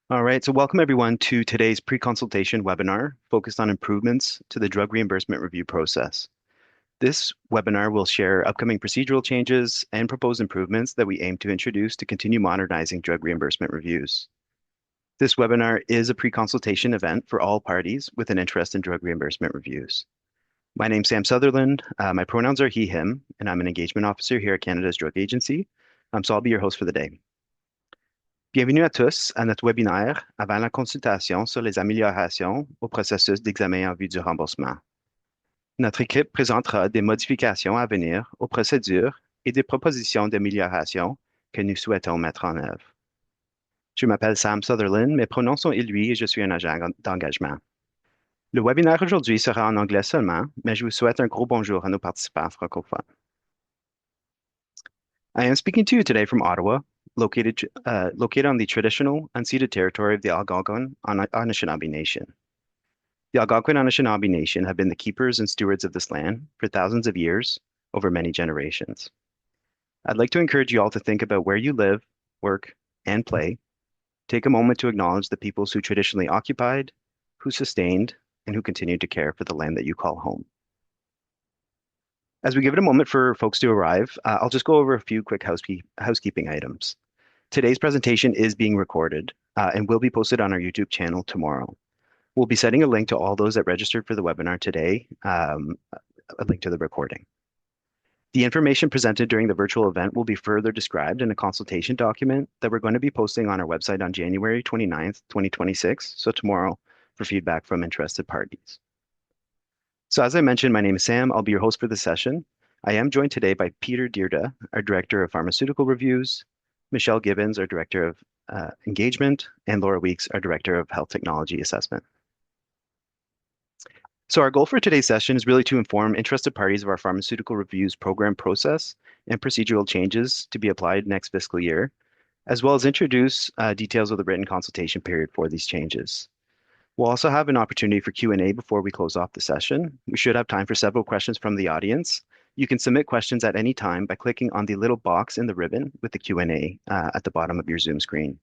All right, so welcome everyone to today's pre-consultation webinar focused on improvements to the drug reimbursement review process. This webinar will share upcoming procedural changes and proposed improvements that we aim to introduce to continue modernizing drug reimbursement reviews. This webinar is a pre-consultation event for all parties with an interest in drug reimbursement reviews. My name's Sam Sutherland. My pronouns are he, him, and I'm an engagement officer here at Canada's Drug Agency. So I'll be your host for the day. Bienvenue à tous à notre webinaire avant la consultation sur les améliorations au processus d'examen en vue du remboursement. Notre équipe présentera des modifications à venir aux procédures et des propositions d'amélioration que nous souhaitons mettre en œuvre. Je m'appelle Sam Sutherland, mes pronoms sont il, lui et je suis un agent d'engagement. Le webinaire aujourd'hui sera en anglais seulement, mais je vous souhaite un gros bonjour à nos participants francophones. I am speaking to you today from Ottawa, located on the traditional unceded territory of the Algonquin Anishinaabe Nation. The Algonquin Anishinaabe Nation have been the keepers and stewards of this land for thousands of years, over many generations. I'd like to encourage you all to think about where you live, work, and play. Take a moment to acknowledge the peoples who traditionally occupied, who sustained, and who continued to care for the land that you call home. As we give it a moment for folks to arrive, I'll just go over a few quick housekeeping items. Today's presentation is being recorded and will be posted on our YouTube channel tomorrow. We'll be sending a link to all those that registered for the webinar today, a link to the recording. The information presented during the virtual event will be further described in a consultation document that we're going to be posting on our website on January 29th, 2026, so tomorrow, for feedback from interested parties. So as I mentioned, my name is Sam. I'll be your host for the session. I am joined today by Peter Dyrda, our Director of Pharmaceutical Reviews, Michelle Gibbens, our Director of Engagement, and Laura Weeks, our Director of Health Technology Assessment. So our goal for today's session is really to inform interested parties of our pharmaceutical reviews program process and procedural changes to be applied next fiscal year, as well as introduce details of the written consultation period for these changes. We'll also have an opportunity for Q&A before we close off the session. We should have time for several questions from the audience. You can submit questions at any time by clicking on the little box in the ribbon with the Q&A at the bottom of your Zoom screen.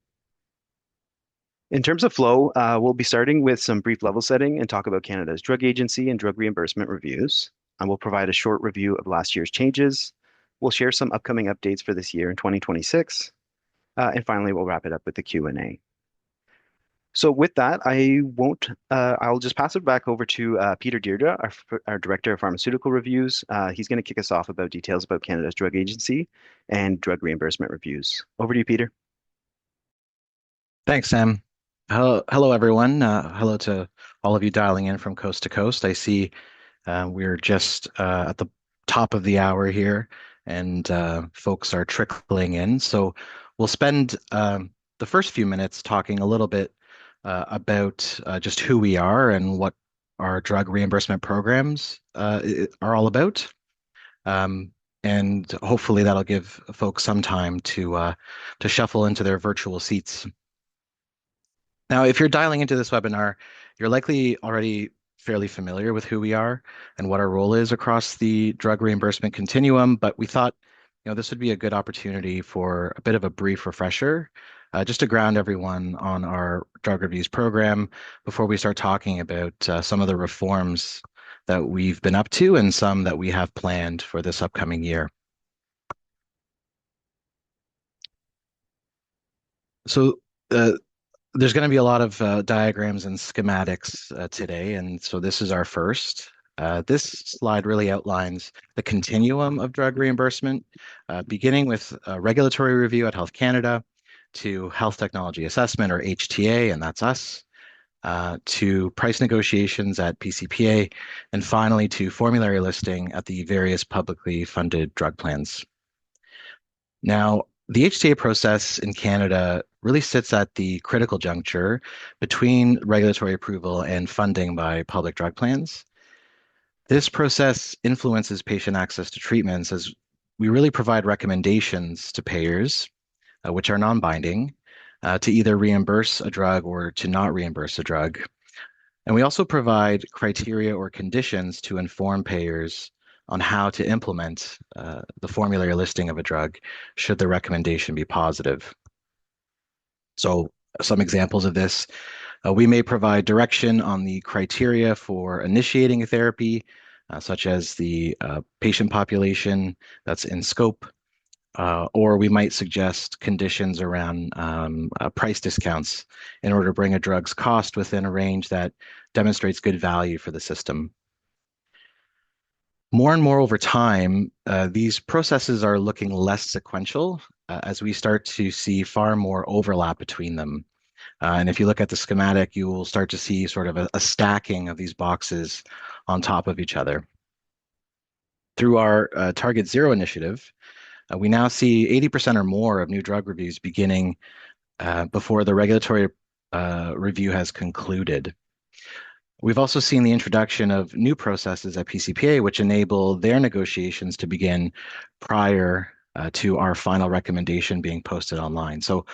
In terms of flow, we'll be starting with some brief level setting and talk about Canada's Drug Agency and drug reimbursement reviews. And we'll provide a short review of last year's changes. We'll share some upcoming updates for this year in 2026. And finally, we'll wrap it up with the Q&A. So with that, I'll just pass it back over to Peter Dyrda, our Director of Pharmaceutical Reviews. He's going to kick us off about details about Canada's Drug Agency and drug reimbursement reviews. Over to you, Peter. Thanks, Sam. Hello, everyone. Hello to all of you dialing in from coast to coast. I see we're just at the top of the hour here, and folks are trickling in. So we'll spend the first few minutes talking a little bit about just who we are and what our drug reimbursement programs are all about. And hopefully that'll give folks some time to shuffle into their virtual seats. Now, if you're dialing into this webinar, you're likely already fairly familiar with who we are and what our role is across the drug reimbursement continuum, but we thought, this would be a good opportunity for a bit of a brief refresher, just to ground everyone on our drug reviews program before we start talking about some of the reforms that we've been up to and some that we have planned for this upcoming year. So there's going to be a lot of diagrams and schematics today, and so this is our first. This slide really outlines the continuum of drug reimbursement, beginning with regulatory review at Health Canada, to health technology assessment, or HTA, and that's us, to price negotiations at PCPA, and finally to formulary listing at the various publicly funded drug plans. Now, the HTA process in Canada really sits at the critical juncture between regulatory approval and funding by public drug plans. This process influences patient access to treatments as we really provide recommendations to payers, which are non-binding, to either reimburse a drug or to not reimburse a drug. And we also provide criteria or conditions to inform payers on how to implement the formulary listing of a drug should the recommendation be positive. So Some examples of this, we may provide direction on the criteria for initiating a therapy, such as the patient population that's in scope, or we might suggest conditions around price discounts in order to bring a drug's cost within a range that demonstrates good value for the system. More and more over time, these processes are looking less sequential as we start to see far more overlap between them. And if you look at the schematic, you will start to see sort of a stacking of these boxes on top of each other. Through our Target Zero initiative, we now see 80% or more of new drug reviews beginning before the regulatory review has concluded. We've also seen the introduction of new processes at PCPA, which enable their negotiations to begin prior to our final recommendation being posted online. So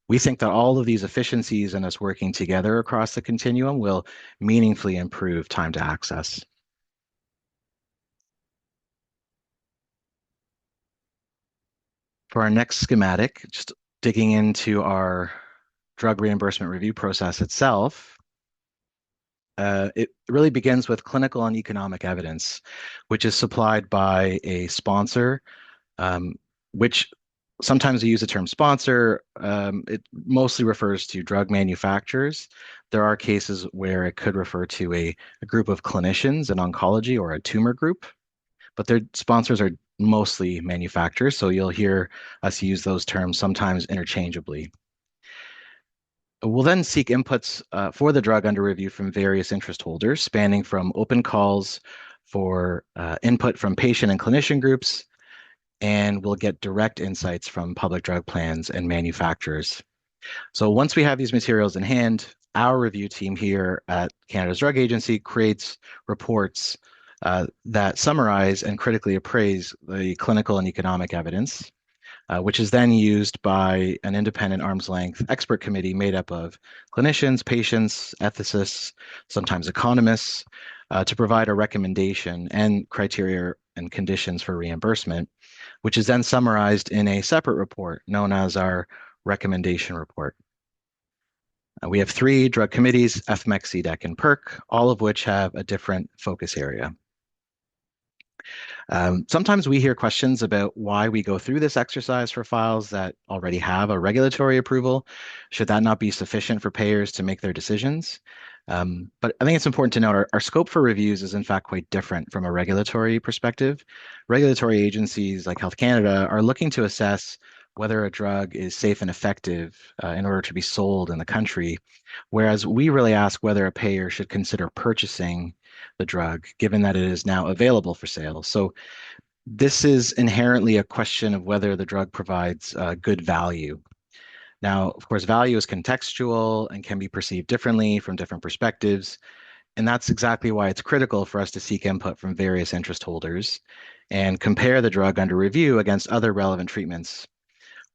we think that all of these efficiencies and us working together across the continuum will meaningfully improve time to access. For our next schematic, just digging into our drug reimbursement review process itself, it really begins with clinical and economic evidence, which is supplied by a sponsor, which sometimes we use the term sponsor. It mostly refers to drug manufacturers. There are cases where it could refer to a group of clinicians in oncology or a tumor group, but their sponsors are mostly manufacturers, so you'll hear us use those terms sometimes interchangeably. We'll then seek inputs for the drug under review from various interest holders, spanning from open calls for input from patient and clinician groups, and we'll get direct insights from public drug plans and manufacturers. So once we have these materials in hand, our review team here at Canada's Drug Agency creates reports that summarize and critically appraise the clinical and economic evidence, which is then used by an independent arm's length expert committee made up of clinicians, patients, ethicists, sometimes economists, to provide a recommendation and criteria and conditions for reimbursement, which is then summarized in a separate report known as our recommendation report. We have 3 drug committees, FMEC, CDEC, and PERC, all of which have a different focus area. Sometimes we hear questions about why we go through this exercise for files that already have a regulatory approval. Should that not be sufficient for payers to make their decisions? But I think it's important to note our scope for reviews is in fact quite different from a regulatory perspective. Regulatory agencies like Health Canada are looking to assess whether a drug is safe and effective in order to be sold in the country, whereas we really ask whether a payer should consider purchasing the drug, given that it is now available for sale. So this is inherently a question of whether the drug provides good value. Now, of course, value is contextual and can be perceived differently from different perspectives. And that's exactly why it's critical for us to seek input from various interest holders and compare the drug under review against other relevant treatments,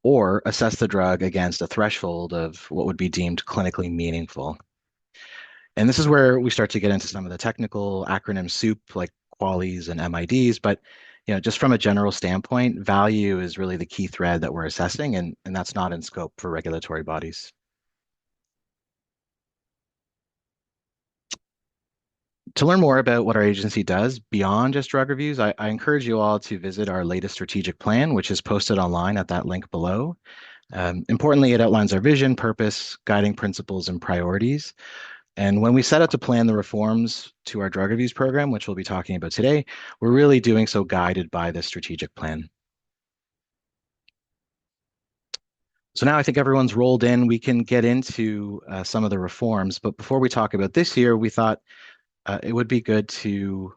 or assess the drug against a threshold of what would be deemed clinically meaningful. And this is where we start to get into some of the technical acronym soup like QALYs and MIDs, but just from a general standpoint, value is really the key thread that we're assessing, and that's not in scope for regulatory bodies. To learn more about what our agency does beyond just drug reviews, I encourage you all to visit our latest strategic plan, which is posted online at that link below. Importantly, it outlines our vision, purpose, guiding principles, and priorities. And when we set out to plan the reforms to our drug reviews program, which we'll be talking about today, we're really doing so guided by this strategic plan. So now I think everyone's rolled in. We can get into some of the reforms. But before we talk about this year, we thought it would be good to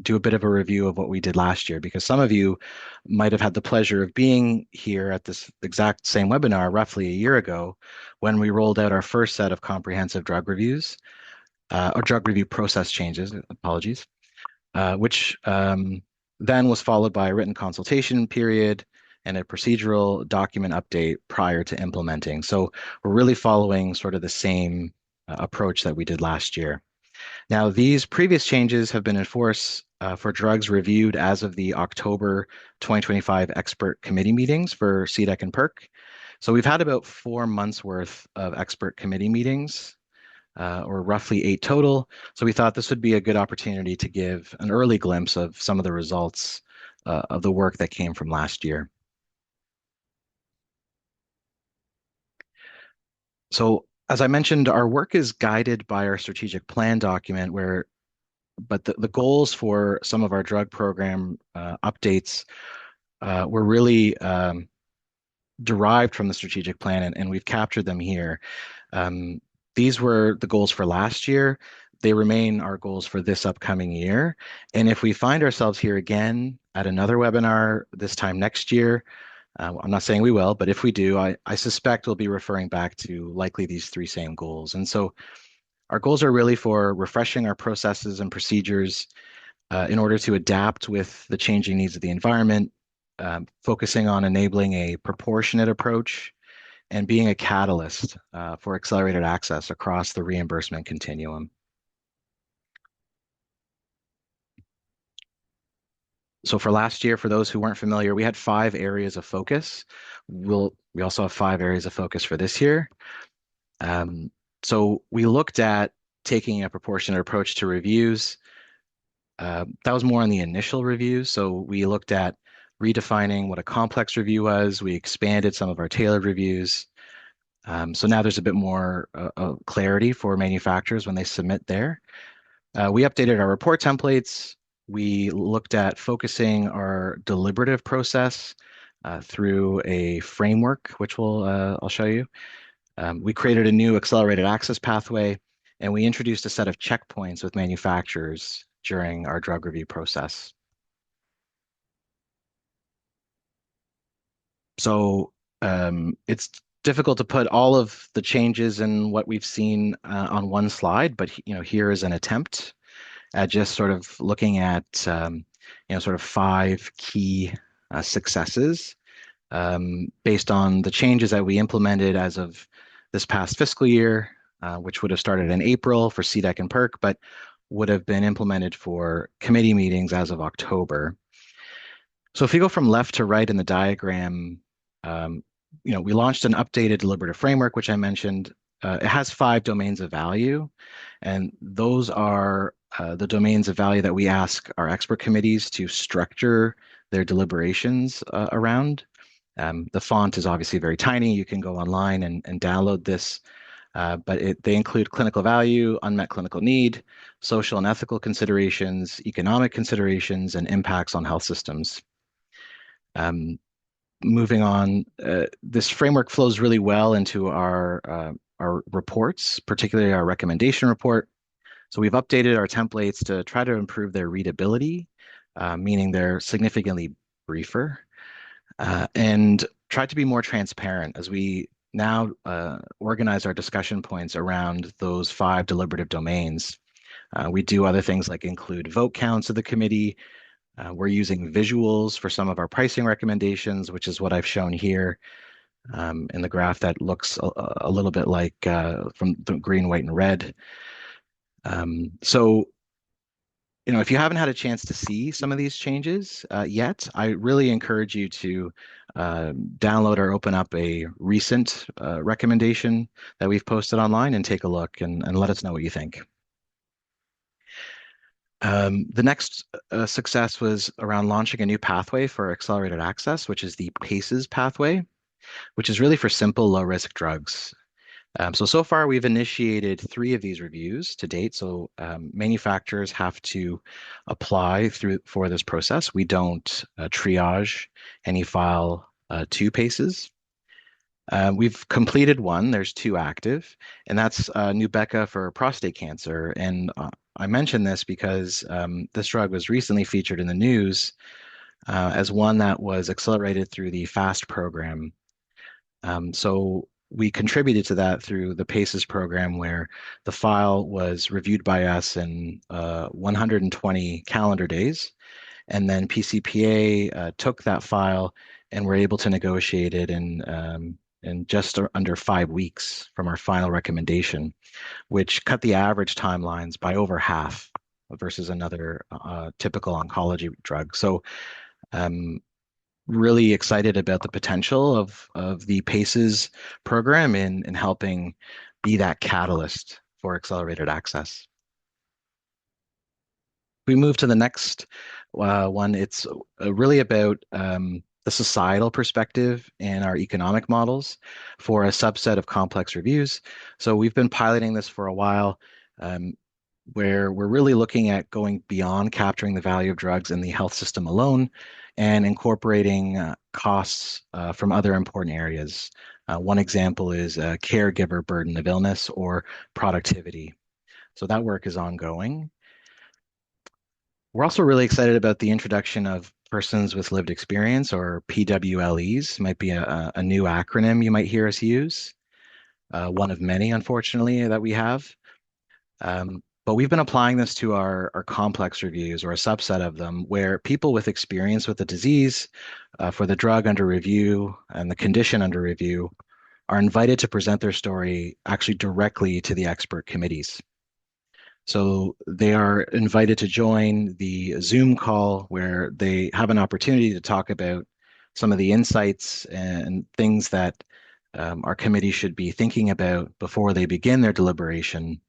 do a bit of a review of what we did last year, because some of you might have had the pleasure of being here at this exact same webinar roughly a year ago when we rolled out our first set of comprehensive drug reviews, or drug review process changes, apologies, which then was followed by a written consultation period and a procedural document update prior to implementing. So we're really following sort of the same approach that we did last year. Now, these previous changes have been in force for drugs reviewed as of the October 2025 expert committee meetings for CDEC and PERC. So we've had about 4 months worth of expert committee meetings, or roughly 8 total. So we thought this would be a good opportunity to give an early glimpse of some of the results of the work that came from last year. So as I mentioned, our work is guided by our strategic plan document but the goals for some of our drug program updates were really derived from the strategic plan, and we've captured them here. Um, these were the goals for last year. They remain our goals for this upcoming year. And if we find ourselves here again at another webinar this time next year, I'm not saying we will, but if we do, I suspect we'll be referring back to likely these 3 same goals. And so our goals are really for refreshing our processes and procedures in order to adapt with the changing needs of the environment, focusing on enabling a proportionate approach and being a catalyst for accelerated access across the reimbursement continuum. So for last year, for those who weren't familiar, we had 5 areas of focus. We also have 5 areas of focus for this year. So we looked at taking a proportionate approach to reviews. That was more on the initial review. So we looked at redefining what a complex review was. We expanded some of our tailored reviews. So now there's a bit more clarity for manufacturers when they submit there. We updated our report templates. We looked at focusing our deliberative process through a framework, which I'll show you. We created a new accelerated access pathway, and we introduced a set of checkpoints with manufacturers during our drug review process. So it's difficult to put all of the changes and what we've seen on one slide, but here is an attempt at just sort of looking at sort of 5 key successes based on the changes that we implemented as of this past fiscal year, which would have started in April for CDEC and PERC, but would have been implemented for committee meetings as of October. So if you go from left to right in the diagram, we launched an updated deliberative framework, which I mentioned. It has 5 domains of value, and those are the domains of value that we ask our expert committees to structure their deliberations around. The font is obviously very tiny. You can go online and download this, but they include clinical value, unmet clinical need, social and ethical considerations, economic considerations, and impacts on health systems. Moving on, this framework flows really well into our reports, particularly our recommendation report. So we've updated our templates to try to improve their readability, meaning they're significantly briefer, and try to be more transparent as we now organize our discussion points around those 5 deliberative domains. We do other things like include vote counts of the committee. We're using visuals for some of our pricing recommendations, which is what I've shown here in the graph that looks a little bit like from the green, white, and red. So, if you haven't had a chance to see some of these changes yet, I really encourage you to download or open up a recent recommendation that we've posted online and take a look and let us know what you think. The next success was around launching a new pathway for accelerated access, which is the PACES pathway, which is really for simple low-risk drugs. So far, we've initiated 3 of these reviews to date. So manufacturers have to apply for this process. We don't triage any file to PACES. We've completed 1. There's 2 active, and that's Nubeqa for prostate cancer. And I mention this because this drug was recently featured in the news as one that was accelerated through the FAST program. So we contributed to that through the PACES program, where the file was reviewed by us in 120 calendar days. And then PCPA took that file and were able to negotiate it in just under 5 weeks from our final recommendation, which cut the average timelines by over half versus another typical oncology drug. So really excited about the potential of the PACES program in helping be that catalyst for accelerated access. We move to the next one. It's really about the societal perspective and our economic models for a subset of complex reviews. So we've been piloting this for a while, um, where we're really looking at going beyond capturing the value of drugs in the health system alone and incorporating costs from other important areas. One example is caregiver burden of illness or productivity. So that work is ongoing. We're also really excited about the introduction of persons with lived experience, or PWLEs. Might be a new acronym you might hear us use, one of many, unfortunately, that we have. But we've been applying this to our complex reviews, or a subset of them, where people with experience with the disease, for the drug under review and the condition under review, are invited to present their story actually directly to the expert committees. So they are invited to join the Zoom call where they have an opportunity to talk about some of the insights and things that our committee should be thinking about before they begin their deliberation.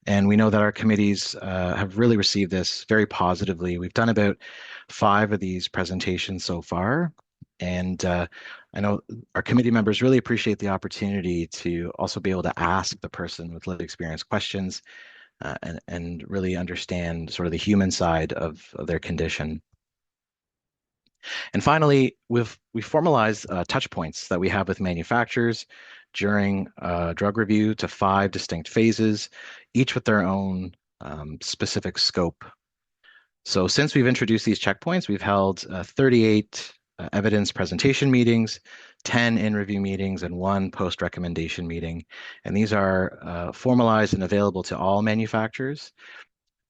And we know that our committees have really received this very positively. We've done about 5 of these presentations so far. And I know our committee members really appreciate the opportunity to also be able to ask the person with lived experience questions and really understand sort of the human side of their condition. And finally, we formalized touch points that we have with manufacturers during drug review to 5 distinct phases, each with their own specific scope. So since we've introduced these checkpoints, we've held 38 evidence presentation meetings, 10 in-review meetings, and 1 post-recommendation meeting. And these are formalized and available to all manufacturers.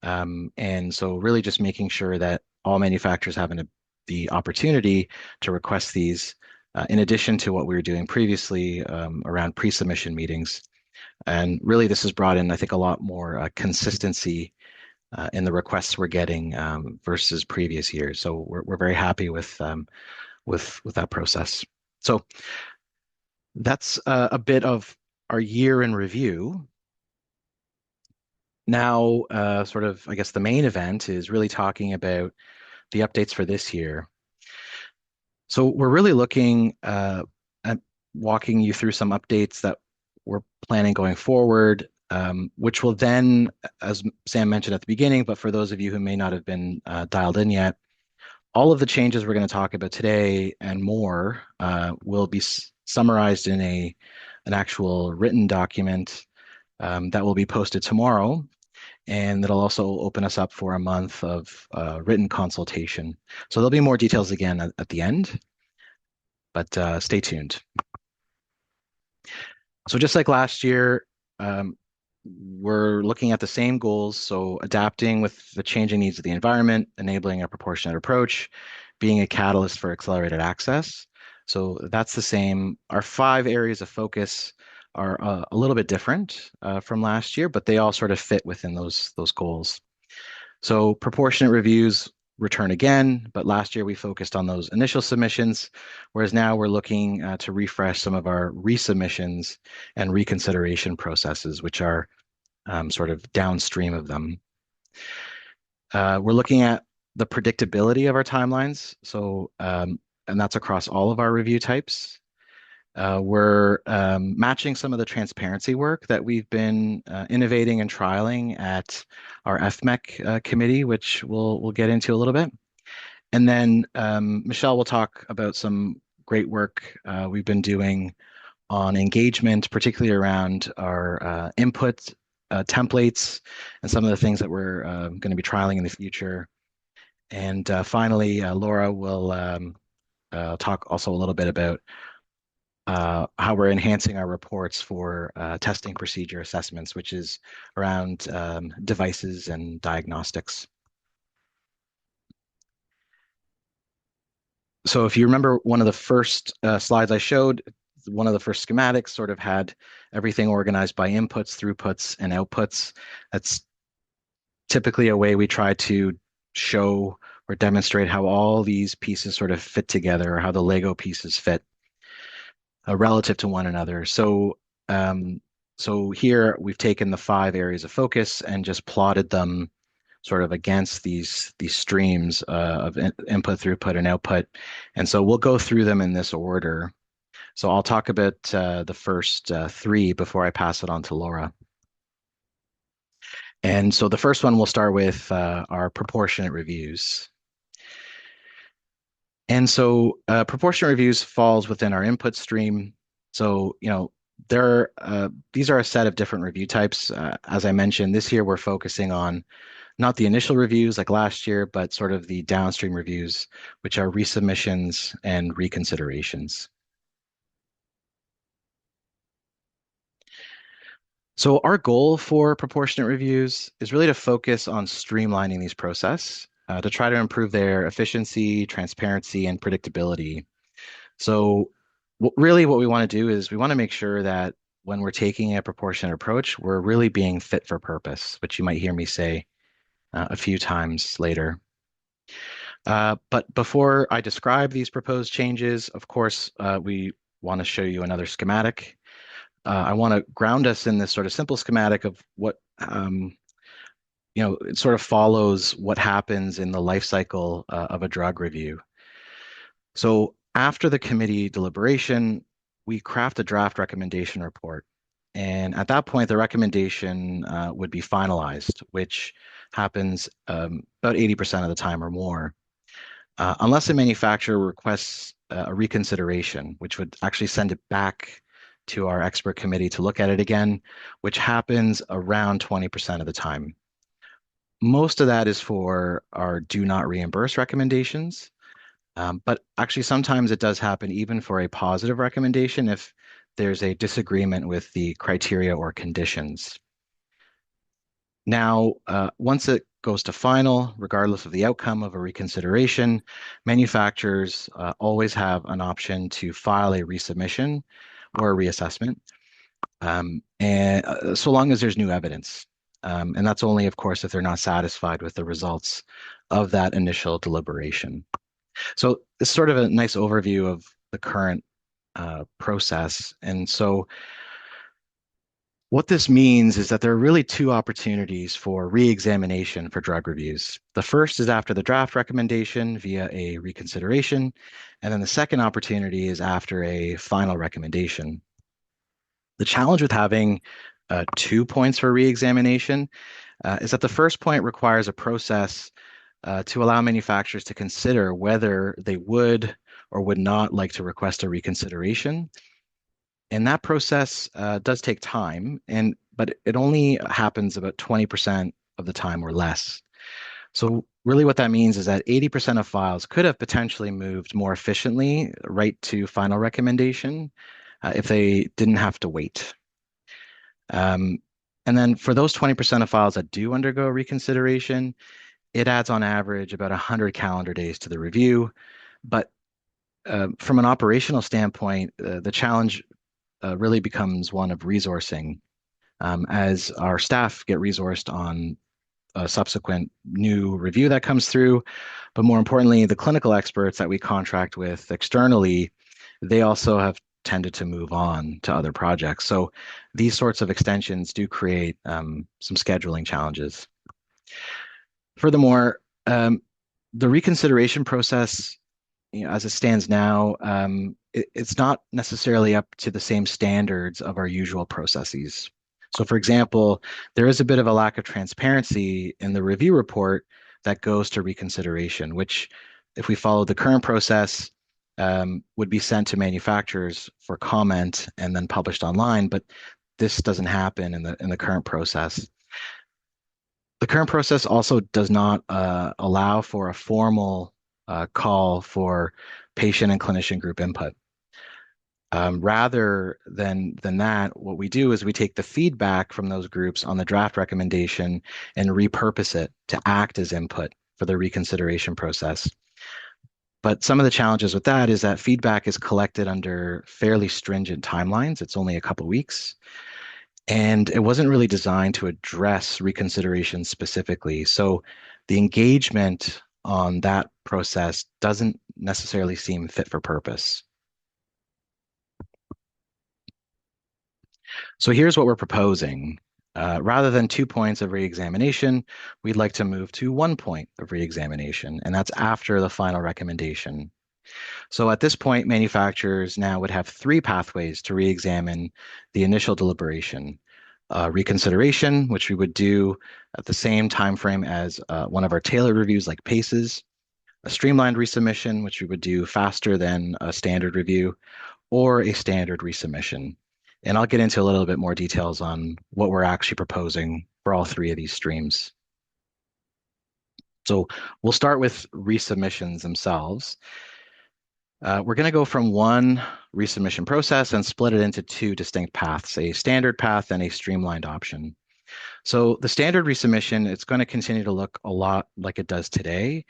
And so really just making sure that all manufacturers have the opportunity to request these, in addition to what we were doing previously around pre-submission meetings. And really this has brought in, I think, a lot more consistency in the requests we're getting versus previous years. So we're very happy with that process. So that's a bit of our year in review. Now, sort of, I guess the main event is really talking about the updates for this year. So we're really looking at walking you through some updates that we're planning going forward, which will then, as Sam mentioned at the beginning, but for those of you who may not have been dialed in yet, all of the changes we're going to talk about today and more will be summarized in an actual written document that will be posted tomorrow. And that'll also open us up for a month of written consultation. So there'll be more details again at the end, but stay tuned. So just like last year, we're looking at the same goals. So adapting with the changing needs of the environment, enabling a proportionate approach, being a catalyst for accelerated access. So that's the same. Our 5 areas of focus are a little bit different from last year, but they all sort of fit within those goals. So proportionate reviews return again, but last year we focused on those initial submissions, whereas now we're looking to refresh some of our resubmissions and reconsideration processes, which are sort of downstream of them. We're looking at the predictability of our timelines. So, and that's across all of our review types. We're matching some of the transparency work that we've been innovating and trialing at our FMEC committee, which we'll get into a little bit. And then Michelle will talk about some great work we've been doing on engagement, particularly around our input templates and some of the things that we're going to be trialing in the future. And finally, Laura will talk also a little bit about how we're enhancing our reports for testing procedure assessments, which is around devices and diagnostics. So if you remember one of the first slides I showed, one of the first schematics sort of had everything organized by inputs, throughputs, and outputs. That's typically a way we try to show or demonstrate how all these pieces sort of fit together, or how the Lego pieces fit relative to one another. Um, so here we've taken the 5 areas of focus and just plotted them sort of against these streams of input, throughput, and output. And so we'll go through them in this order. So I'll talk about the first 3 before I pass it on to Laura. And so the first one, we'll start with our proportionate reviews. And so proportionate reviews falls within our input stream. So, these are a set of different review types. As I mentioned, this year we're focusing on not the initial reviews like last year, but sort of the downstream reviews, which are resubmissions and reconsiderations. So our goal for proportionate reviews is really to focus on streamlining these process to try to improve their efficiency, transparency, and predictability. So really what we want to do is we want to make sure that when we're taking a proportionate approach, we're really being fit for purpose, which you might hear me say a few times later. But before I describe these proposed changes, of course, we want to show you another schematic. I want to ground us in this sort of simple schematic of what, it sort of follows what happens in the life cycle of a drug review. So after the committee deliberation, we craft a draft recommendation report. And at that point, the recommendation would be finalized, which happens about 80% of the time or more. Unless a manufacturer requests a reconsideration, which would actually send it back to our expert committee to look at it again, which happens around 20% of the time. Most of that is for our do not reimburse recommendations, but actually sometimes it does happen even for a positive recommendation if there's a disagreement with the criteria or conditions. Now, once it goes to final, regardless of the outcome of a reconsideration, manufacturers always have an option to file a resubmission or a reassessment, and so long as there's new evidence. And that's only, of course, if they're not satisfied with the results of that initial deliberation. So it's sort of a nice overview of the current process. And so what this means is that there are really 2 opportunities for re-examination for drug reviews. The first is after the draft recommendation via a reconsideration, and then the second opportunity is after a final recommendation. The challenge with having 2 points for re-examination is that the first point requires a process to allow manufacturers to consider whether they would or would not like to request a reconsideration. And that process does take time, but it only happens about 20% of the time or less. So really what that means is that 80% of files could have potentially moved more efficiently right to final recommendation if they didn't have to wait. And then for those 20% of files that do undergo reconsideration, it adds on average about 100 calendar days to the review. But from an operational standpoint, the challenge really becomes one of resourcing as our staff get resourced on a subsequent new review that comes through. But more importantly, the clinical experts that we contract with externally, they also have tended to move on to other projects. So these sorts of extensions do create some scheduling challenges. Furthermore, the reconsideration process, as it stands now, it's not necessarily up to the same standards of our usual processes. So for example, there is a bit of a lack of transparency in the review report that goes to reconsideration, which if we follow the current process, would be sent to manufacturers for comment and then published online, but this doesn't happen in the current process. The current process also does not allow for a formal call for patient and clinician group input. Rather than that, what we do is we take the feedback from those groups on the draft recommendation and repurpose it to act as input for the reconsideration process. But some of the challenges with that is that feedback is collected under fairly stringent timelines. It's only a couple of weeks. And it wasn't really designed to address reconsideration specifically. So the engagement on that process doesn't necessarily seem fit for purpose. So here's what we're proposing. Rather than 2 points of reexamination, we'd like to move to 1 point of reexamination, and that's after the final recommendation. So at this point, manufacturers now would have 3 pathways to reexamine the initial deliberation. Reconsideration, which we would do at the same time frame as one of our tailored reviews like PACES, a streamlined resubmission, which we would do faster than a standard review, or a standard resubmission. And I'll get into a little bit more details on what we're actually proposing for all 3 of these streams. So we'll start with resubmissions themselves. We're going to go from one resubmission process and split it into 2 distinct paths, a standard path and a streamlined option. So the standard resubmission, it's going to continue to look a lot like it does today,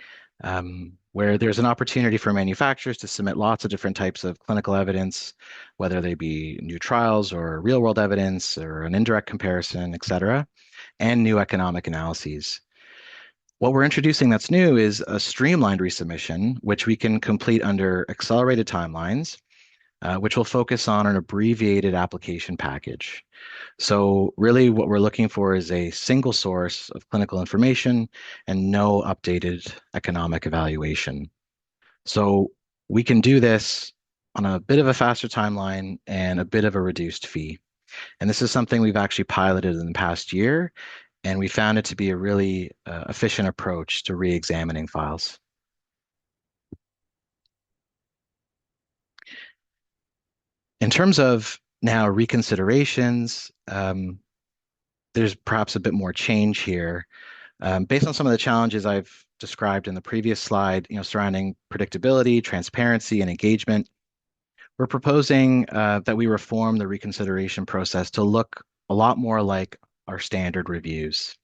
where there's an opportunity for manufacturers to submit lots of different types of clinical evidence, whether they be new trials or real world evidence or an indirect comparison, et cetera, and new economic analyses. What we're introducing that's new is a streamlined resubmission, which we can complete under accelerated timelines, which will focus on an abbreviated application package. So really what we're looking for is a single source of clinical information and no updated economic evaluation. So we can do this on a bit of a faster timeline and a bit of a reduced fee. And this is something we've actually piloted in the past year, and we found it to be a really efficient approach to re-examining files. In terms of now reconsiderations, there's perhaps a bit more change here. Based on some of the challenges I've described in the previous slide, surrounding predictability, transparency, and engagement, we're proposing that we reform the reconsideration process to look a lot more like our standard reviews.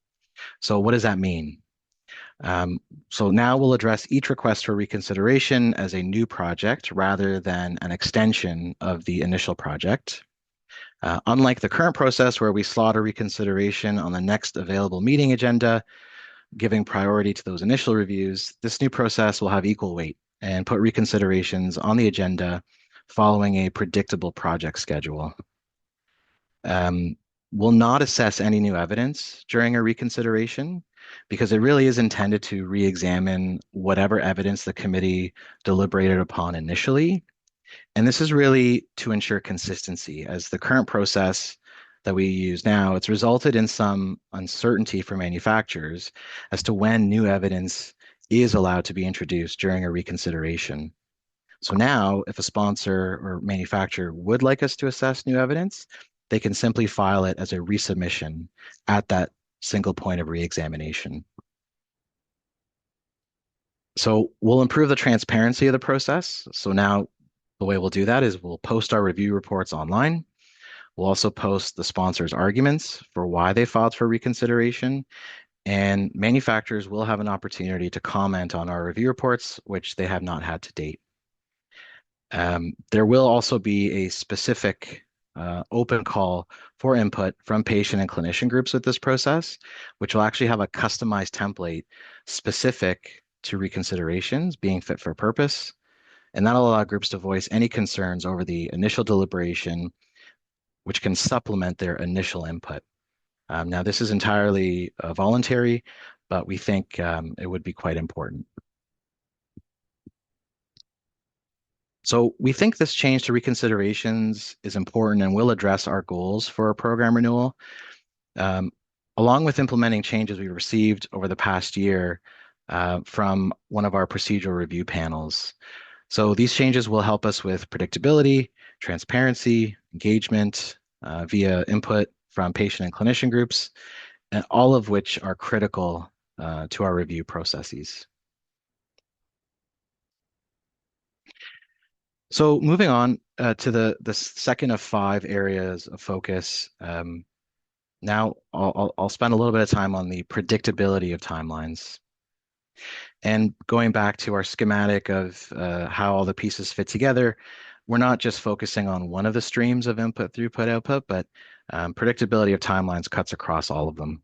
So what does that mean? So now we'll address each request for reconsideration as a new project rather than an extension of the initial project. Unlike the current process where we slot a reconsideration on the next available meeting agenda, giving priority to those initial reviews, this new process will have equal weight and put reconsiderations on the agenda following a predictable project schedule. We'll not assess any new evidence during a reconsideration because it really is intended to re-examine whatever evidence the committee deliberated upon initially. And this is really to ensure consistency, as the current process that we use now, it's resulted in some uncertainty for manufacturers as to when new evidence is allowed to be introduced during a reconsideration. So now, if a sponsor or manufacturer would like us to assess new evidence, they can simply file it as a resubmission at that single point of reexamination. So we'll improve the transparency of the process. So now the way we'll do that is we'll post our review reports online. We'll also post the sponsor's arguments for why they filed for reconsideration, and manufacturers will have an opportunity to comment on our review reports, which they have not had to date. There will also be a specific open call for input from patient and clinician groups with this process, which will actually have a customized template specific to reconsiderations being fit for purpose. And that'll allow groups to voice any concerns over the initial deliberation, which can supplement their initial input. Now, this is entirely voluntary, but we think it would be quite important. So we think this change to reconsiderations is important and will address our goals for a program renewal. Along with implementing changes we received over the past year from one of our procedural review panels. So these changes will help us with predictability, transparency, engagement via input from patient and clinician groups, and all of which are critical to our review processes. So moving on to the second of 5 areas of focus. Now I'll spend a little bit of time on the predictability of timelines. And going back to our schematic of how all the pieces fit together, we're not just focusing on one of the streams of input, throughput, output, but predictability of timelines cuts across all of them.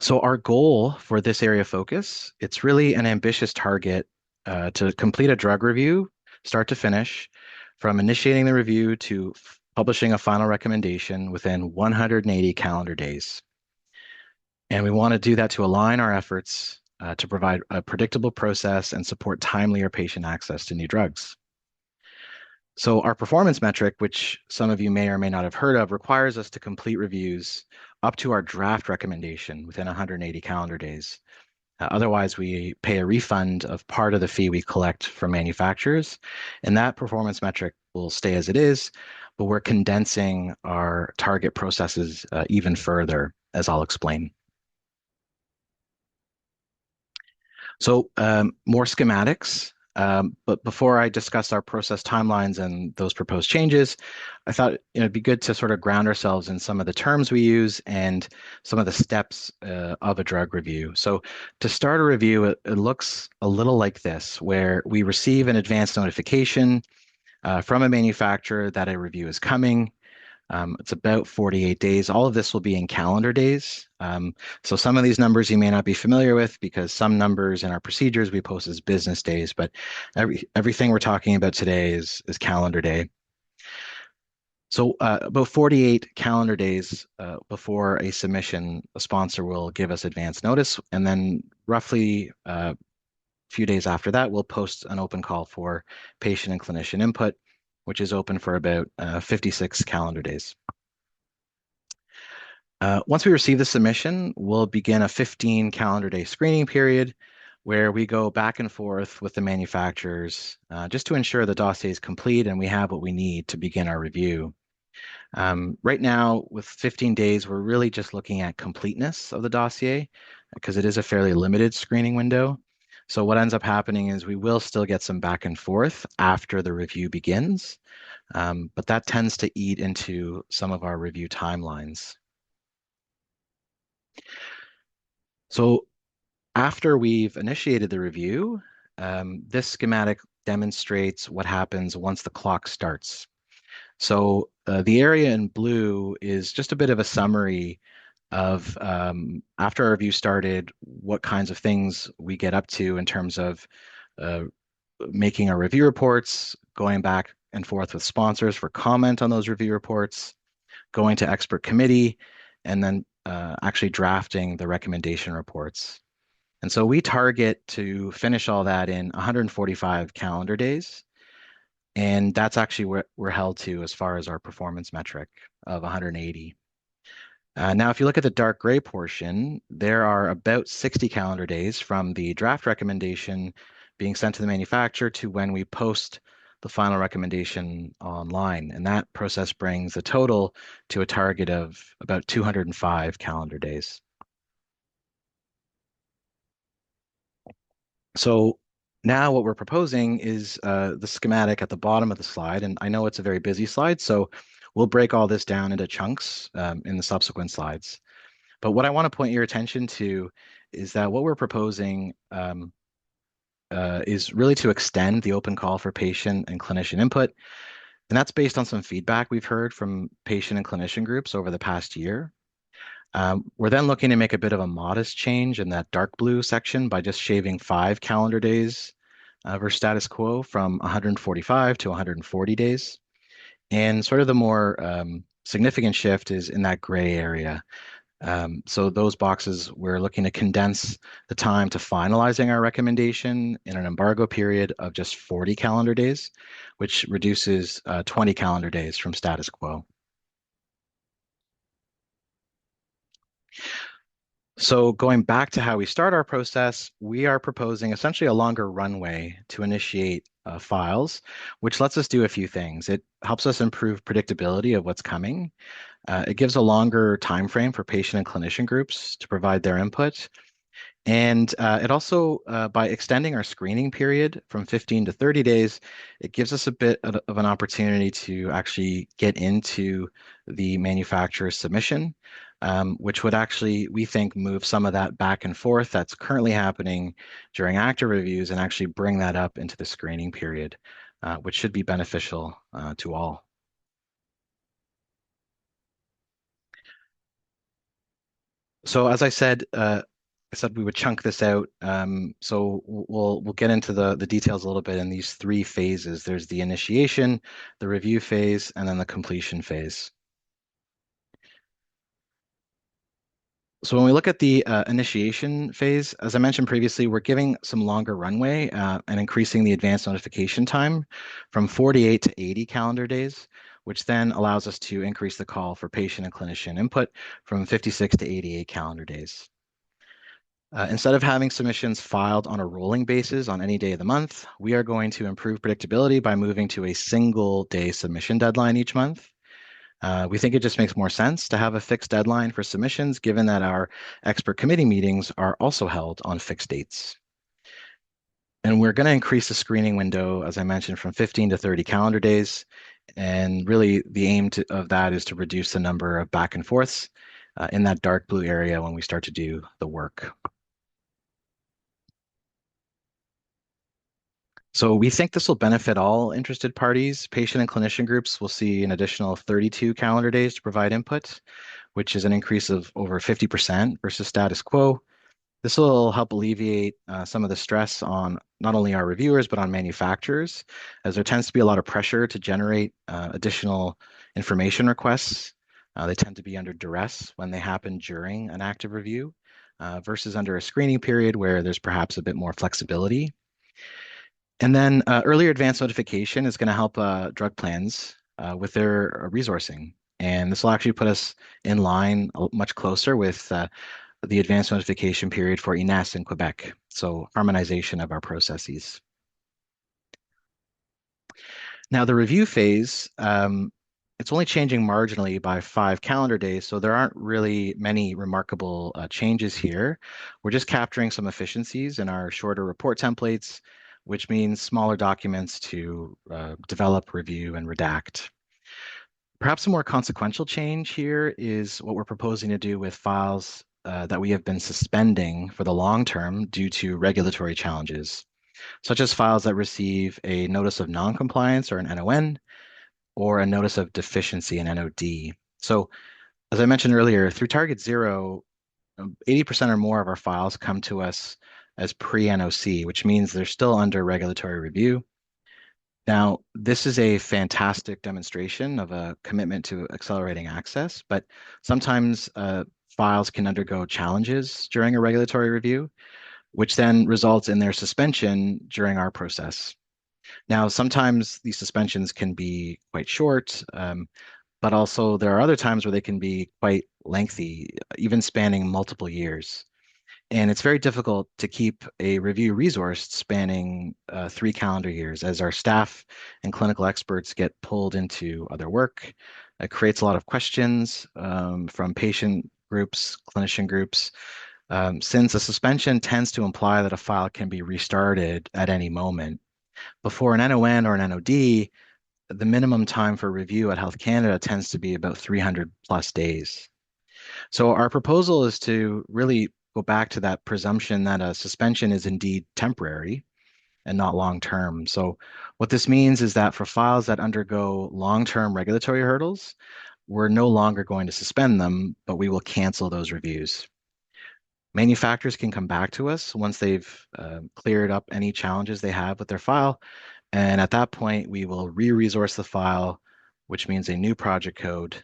So our goal for this area of focus, it's really an ambitious target to complete a drug review, start to finish, from initiating the review to publishing a final recommendation within 180 calendar days. And we want to do that to align our efforts to provide a predictable process and support timelier patient access to new drugs. So our performance metric, which some of you may or may not have heard of, requires us to complete reviews up to our draft recommendation within 180 calendar days. Otherwise, we pay a refund of part of the fee we collect from manufacturers, and that performance metric will stay as it is, but we're condensing our target processes even further, as I'll explain. So more schematics, but before I discuss our process timelines and those proposed changes, I thought it'd be good to sort of ground ourselves in some of the terms we use and some of the steps of a drug review. So to start a review, it looks a little like this, where we receive an advance notification from a manufacturer that a review is coming. It's about 48 days. All of this will be in calendar days. So some of these numbers you may not be familiar with because some numbers in our procedures we post as business days, but everything we're talking about today is calendar day. So about 48 calendar days before a submission, a sponsor will give us advance notice, and then roughly a few days after that, we'll post an open call for patient and clinician input, which is open for about 56 calendar days. Once we receive the submission, we'll begin a 15 calendar day screening period where we go back and forth with the manufacturers just to ensure the dossier is complete and we have what we need to begin our review. Right now, with 15 days, we're really just looking at completeness of the dossier because it is a fairly limited screening window. So what ends up happening is we will still get some back and forth after the review begins, but that tends to eat into some of our review timelines. So after we've initiated the review, this schematic demonstrates what happens once the clock starts. So the area in blue is just a bit of a summary of after our review started, what kinds of things we get up to in terms of making our review reports, going back and forth with sponsors for comment on those review reports, going to expert committee, and then actually drafting the recommendation reports. And so we target to finish all that in 145 calendar days. And that's actually what we're held to as far as our performance metric of 180. Now, if you look at the dark gray portion, there are about 60 calendar days from the draft recommendation being sent to the manufacturer to when we post the final recommendation online. And that process brings the total to a target of about 205 calendar days. So now what we're proposing is the schematic at the bottom of the slide. And I know it's a very busy slide, so we'll break all this down into chunks in the subsequent slides. But what I want to point your attention to is that what we're proposing is really to extend the open call for patient and clinician input. And that's based on some feedback we've heard from patient and clinician groups over the past year. We're then looking to make a bit of a modest change in that dark blue section by just shaving 5 calendar days versus status quo from 145 to 140 days. And sort of the more significant shift is in that gray area. So those boxes, we're looking to condense the time to finalizing our recommendation in an embargo period of just 40 calendar days, which reduces 20 calendar days from status quo. So going back to how we start our process, we are proposing essentially a longer runway to initiate files, which lets us do a few things. It helps us improve predictability of what's coming. It gives a longer time frame for patient and clinician groups to provide their input. And it also, by extending our screening period from 15 to 30 days, it gives us a bit of an opportunity to actually get into the manufacturer's submission, which would actually, we think, move some of that back and forth that's currently happening during active reviews and actually bring that up into the screening period, which should be beneficial to all. So as I said we would chunk this out. So we'll get into the details a little bit in these three phases. There's the initiation, the review phase, and then the completion phase. So when we look at the initiation phase, as I mentioned previously, we're giving some longer runway and increasing the advance notification time from 48 to 80 calendar days, which then allows us to increase the call for patient and clinician input from 56 to 88 calendar days. Instead of having submissions filed on a rolling basis on any day of the month, we are going to improve predictability by moving to a single day submission deadline each month. We think it just makes more sense to have a fixed deadline for submissions, given that our expert committee meetings are also held on fixed dates. And we're going to increase the screening window, as I mentioned, from 15 to 30 calendar days. And really, the aim of that is to reduce the number of back and forths in that dark blue area when we start to do the work. So we think this will benefit all interested parties. Patient and clinician groups will see an additional 32 calendar days to provide input, which is an increase of over 50% versus status quo. This will help alleviate some of the stress on not only our reviewers, but on manufacturers, as there tends to be a lot of pressure to generate additional information requests. They tend to be under duress when they happen during an active review versus under a screening period where there's perhaps a bit more flexibility. And then earlier advance notification is going to help drug plans with their resourcing. And this will actually put us in line much closer with the advance notification period for INES in Quebec. So harmonization of our processes. Now the review phase, it's only changing marginally by 5 calendar days. So there aren't really many remarkable changes here. We're just capturing some efficiencies in our shorter report templates, which means smaller documents to develop, review, and redact. Perhaps a more consequential change here is what we're proposing to do with files that we have been suspending for the long term due to regulatory challenges, such as files that receive a notice of non-compliance or an NON, or a notice of deficiency in NOD. So as I mentioned earlier, through Target Zero, 80% or more of our files come to us as pre-NOC, which means they're still under regulatory review. Now, this is a fantastic demonstration of a commitment to accelerating access, but sometimes files can undergo challenges during a regulatory review, which then results in their suspension during our process. Now, sometimes these suspensions can be quite short, but also there are other times where they can be quite lengthy, even spanning multiple years. And it's very difficult to keep a review resource spanning 3 calendar years as our staff and clinical experts get pulled into other work. It creates a lot of questions from patient groups, clinician groups, since a suspension tends to imply that a file can be restarted at any moment. Before an NON or an NOD, the minimum time for review at Health Canada tends to be about 300 plus days. So our proposal is to really go back to that presumption that a suspension is indeed temporary and not long-term. So what this means is that for files that undergo long-term regulatory hurdles, we're no longer going to suspend them, but we will cancel those reviews. Manufacturers can come back to us once they've cleared up any challenges they have with their file. And at that point, we will re-resource the file, which means a new project code,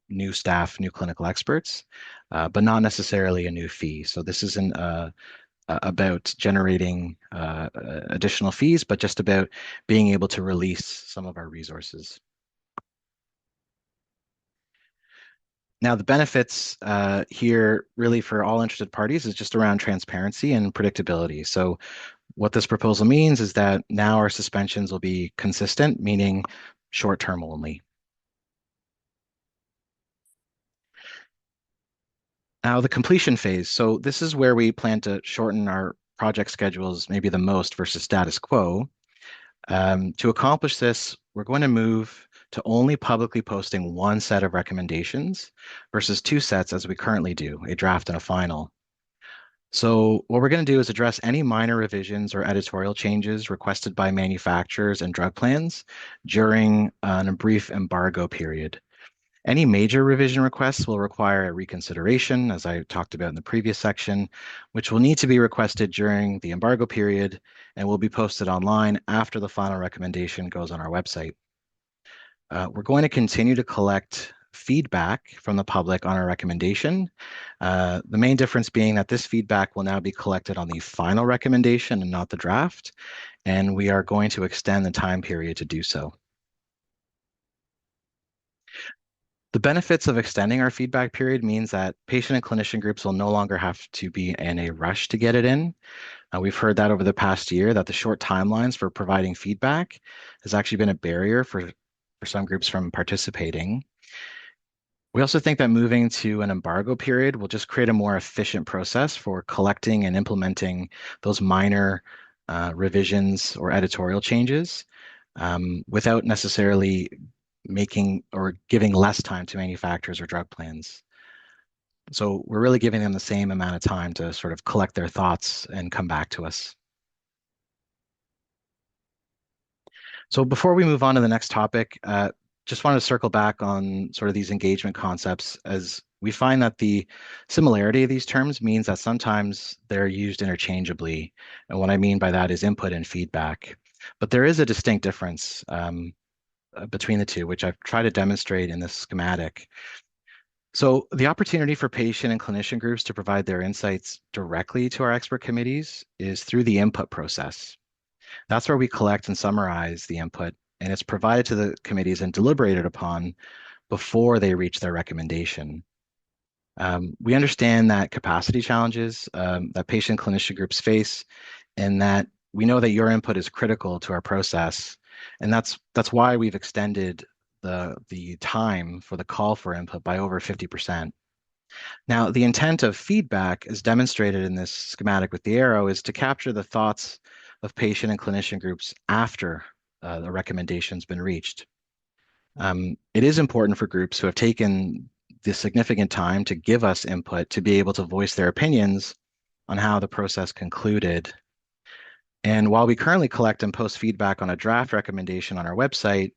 new staff, new clinical experts, but not necessarily a new fee. So this isn't about generating additional fees, but just about being able to release some of our resources. Now, the benefits here really for all interested parties is just around transparency and predictability. So what this proposal means is that now our suspensions will be consistent, meaning short-term only. Now, the completion phase. So this is where we plan to shorten our project schedules maybe the most versus status quo. To accomplish this, we're going to move to only publicly posting one set of recommendations versus 2 sets as we currently do, a draft and a final. So what we're going to do is address any minor revisions or editorial changes requested by manufacturers and drug plans during a brief embargo period. Any major revision requests will require a reconsideration, as I talked about in the previous section, which will need to be requested during the embargo period and will be posted online after the final recommendation goes on our website. We're going to continue to collect feedback from the public on our recommendation. The main difference being that this feedback will now be collected on the final recommendation and not the draft, and we are going to extend the time period to do so. The benefits of extending our feedback period means that patient and clinician groups will no longer have to be in a rush to get it in. We've heard that over the past year that the short timelines for providing feedback has actually been a barrier for some groups from participating. We also think that moving to an embargo period will just create a more efficient process for collecting and implementing those minor revisions or editorial changes without necessarily making or giving less time to manufacturers or drug plans. So we're really giving them the same amount of time to sort of collect their thoughts and come back to us. So before we move on to the next topic, just wanted to circle back on sort of these engagement concepts, as we find that the similarity of these terms means that sometimes they're used interchangeably. And what I mean by that is input and feedback. But there is a distinct difference between the two, which I've tried to demonstrate in this schematic. So the opportunity for patient and clinician groups to provide their insights directly to our expert committees is through the input process. That's where we collect and summarize the input, and it's provided to the committees and deliberated upon before they reach their recommendation. We understand that capacity challenges that patient clinician groups face, and that we know that your input is critical to our process, and that's why we've extended the time for the call for input by over 50%. Now, the intent of feedback, as demonstrated in this schematic with the arrow, is to capture the thoughts of patient and clinician groups after the recommendation's been reached. It is important for groups who have taken the significant time to give us input to be able to voice their opinions on how the process concluded. And while we currently collect and post feedback on a draft recommendation on our website,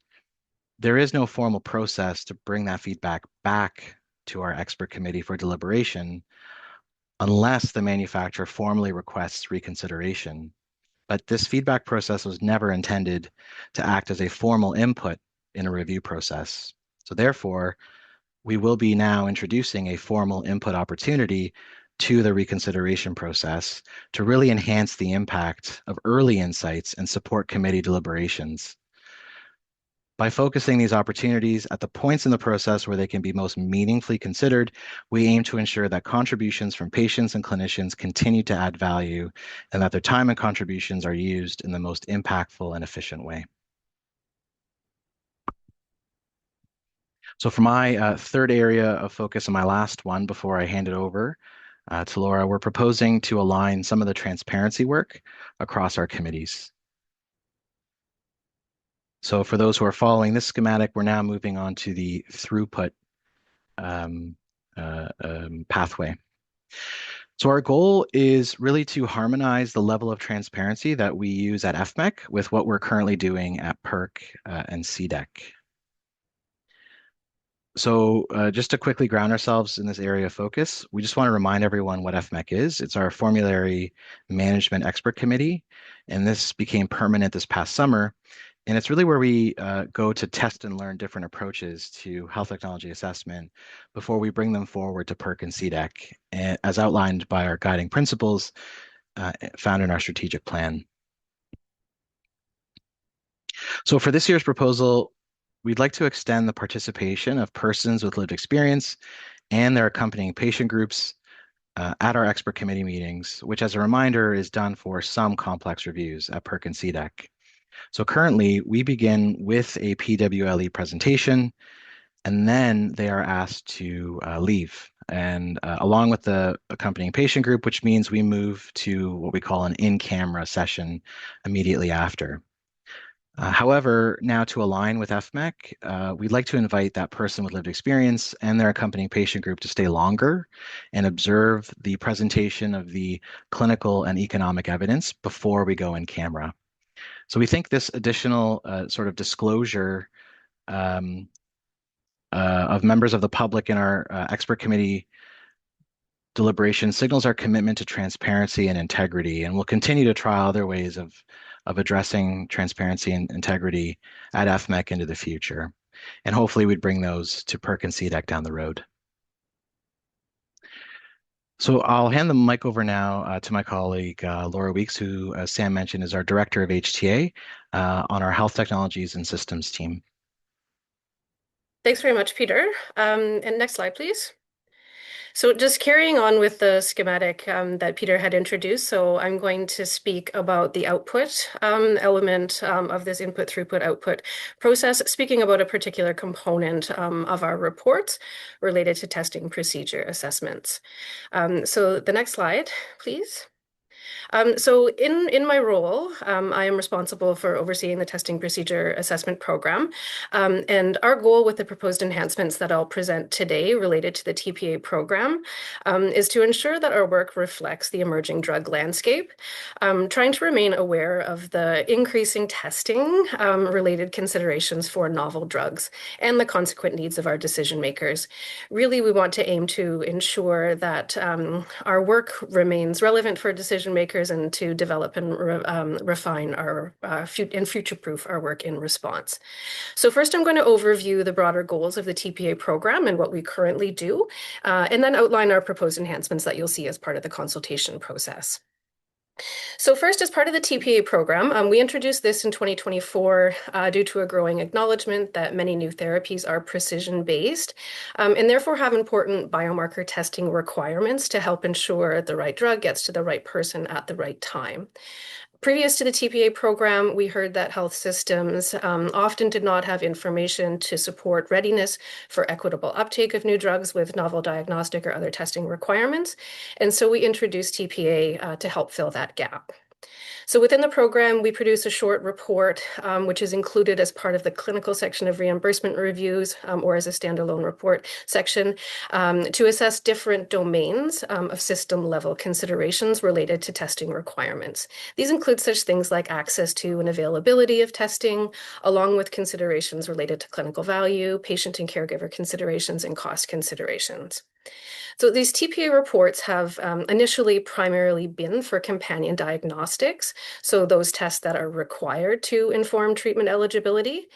there is no formal process to bring that feedback back to our expert committee for deliberation unless the manufacturer formally requests reconsideration. But this feedback process was never intended to act as a formal input in a review process. So therefore, we will be now introducing a formal input opportunity to the reconsideration process to really enhance the impact of early insights and support committee deliberations. By focusing these opportunities at the points in the process where they can be most meaningfully considered, we aim to ensure that contributions from patients and clinicians continue to add value and that their time and contributions are used in the most impactful and efficient way. So for my third area of focus and my last one before I hand it over to Laura, we're proposing to align some of the transparency work across our committees. So for those who are following this schematic, we're now moving on to the throughput pathway. So our goal is really to harmonize the level of transparency that we use at FMEC with what we're currently doing at PERC and CDEC. So just to quickly ground ourselves in this area of focus, we just want to remind everyone what FMEC is. It's our Formulary Management Expert Committee, and this became permanent this past summer. And it's really where we go to test and learn different approaches to health technology assessment before we bring them forward to PERC and CDEC, as outlined by our guiding principles found in our strategic plan. So for this year's proposal, we'd like to extend the participation of persons with lived experience and their accompanying patient groups at our expert committee meetings, which, as a reminder, is done for some complex reviews at PERC and CDEC. So currently, we begin with a PWLE presentation, and then they are asked to leave. And along with the accompanying patient group, which means we move to what we call an in-camera session immediately after. However, now to align with FMEC, we'd like to invite that person with lived experience and their accompanying patient group to stay longer and observe the presentation of the clinical and economic evidence before we go in camera. So we think this additional sort of disclosure of members of the public in our expert committee deliberation signals our commitment to transparency and integrity, and we'll continue to try other ways of addressing transparency and integrity at FMEC into the future. And hopefully we'd bring those to PERC and CDEC down the road. So I'll hand the mic over now to my colleague, Laura Weeks, who, as Sam mentioned, is our Director of HTA on our Health Technologies and Systems team. Thanks very much, Peter. And next slide, please. So just carrying on with the schematic that Peter had introduced, so I'm going to speak about the output element of this input, throughput, output process, speaking about a particular component of our reports related to testing procedure assessments. So the next slide, please. So in my role, I am responsible for overseeing the testing procedure assessment program. And our goal with the proposed enhancements that I'll present today related to the TPA program is to ensure that our work reflects the emerging drug landscape, trying to remain aware of the increasing testing related considerations for novel drugs and the consequent needs of our decision makers. Really, we want to aim to ensure that our work remains relevant for decision makers and to develop and refine our and future-proof our work in response. So first, I'm going to overview the broader goals of the TPA program and what we currently do, and then outline our proposed enhancements that you'll see as part of the consultation process. So first, as part of the TPA program, we introduced this in 2024 due to a growing acknowledgement that many new therapies are precision-based and therefore have important biomarker testing requirements to help ensure the right drug gets to the right person at the right time. Previous to the TPA program, we heard that health systems often did not have information to support readiness for equitable uptake of new drugs with novel diagnostic or other testing requirements. And so we introduced TPA to help fill that gap. So within the program, we produce a short report, which is included as part of the clinical section of reimbursement reviews or as a standalone report section to assess different domains of system level considerations related to testing requirements. These include such things like access to and availability of testing, along with considerations related to clinical value, patient and caregiver considerations, and cost considerations. So these TPA reports have initially primarily been for companion diagnostics, so those tests that are required to inform treatment eligibility.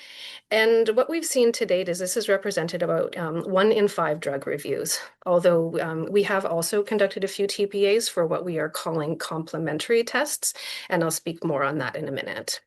And what we've seen to date is this has represented about 1 in 5 drug reviews, although we have also conducted a few TPAs for what we are calling complementary tests, and I'll speak more on that in a minute.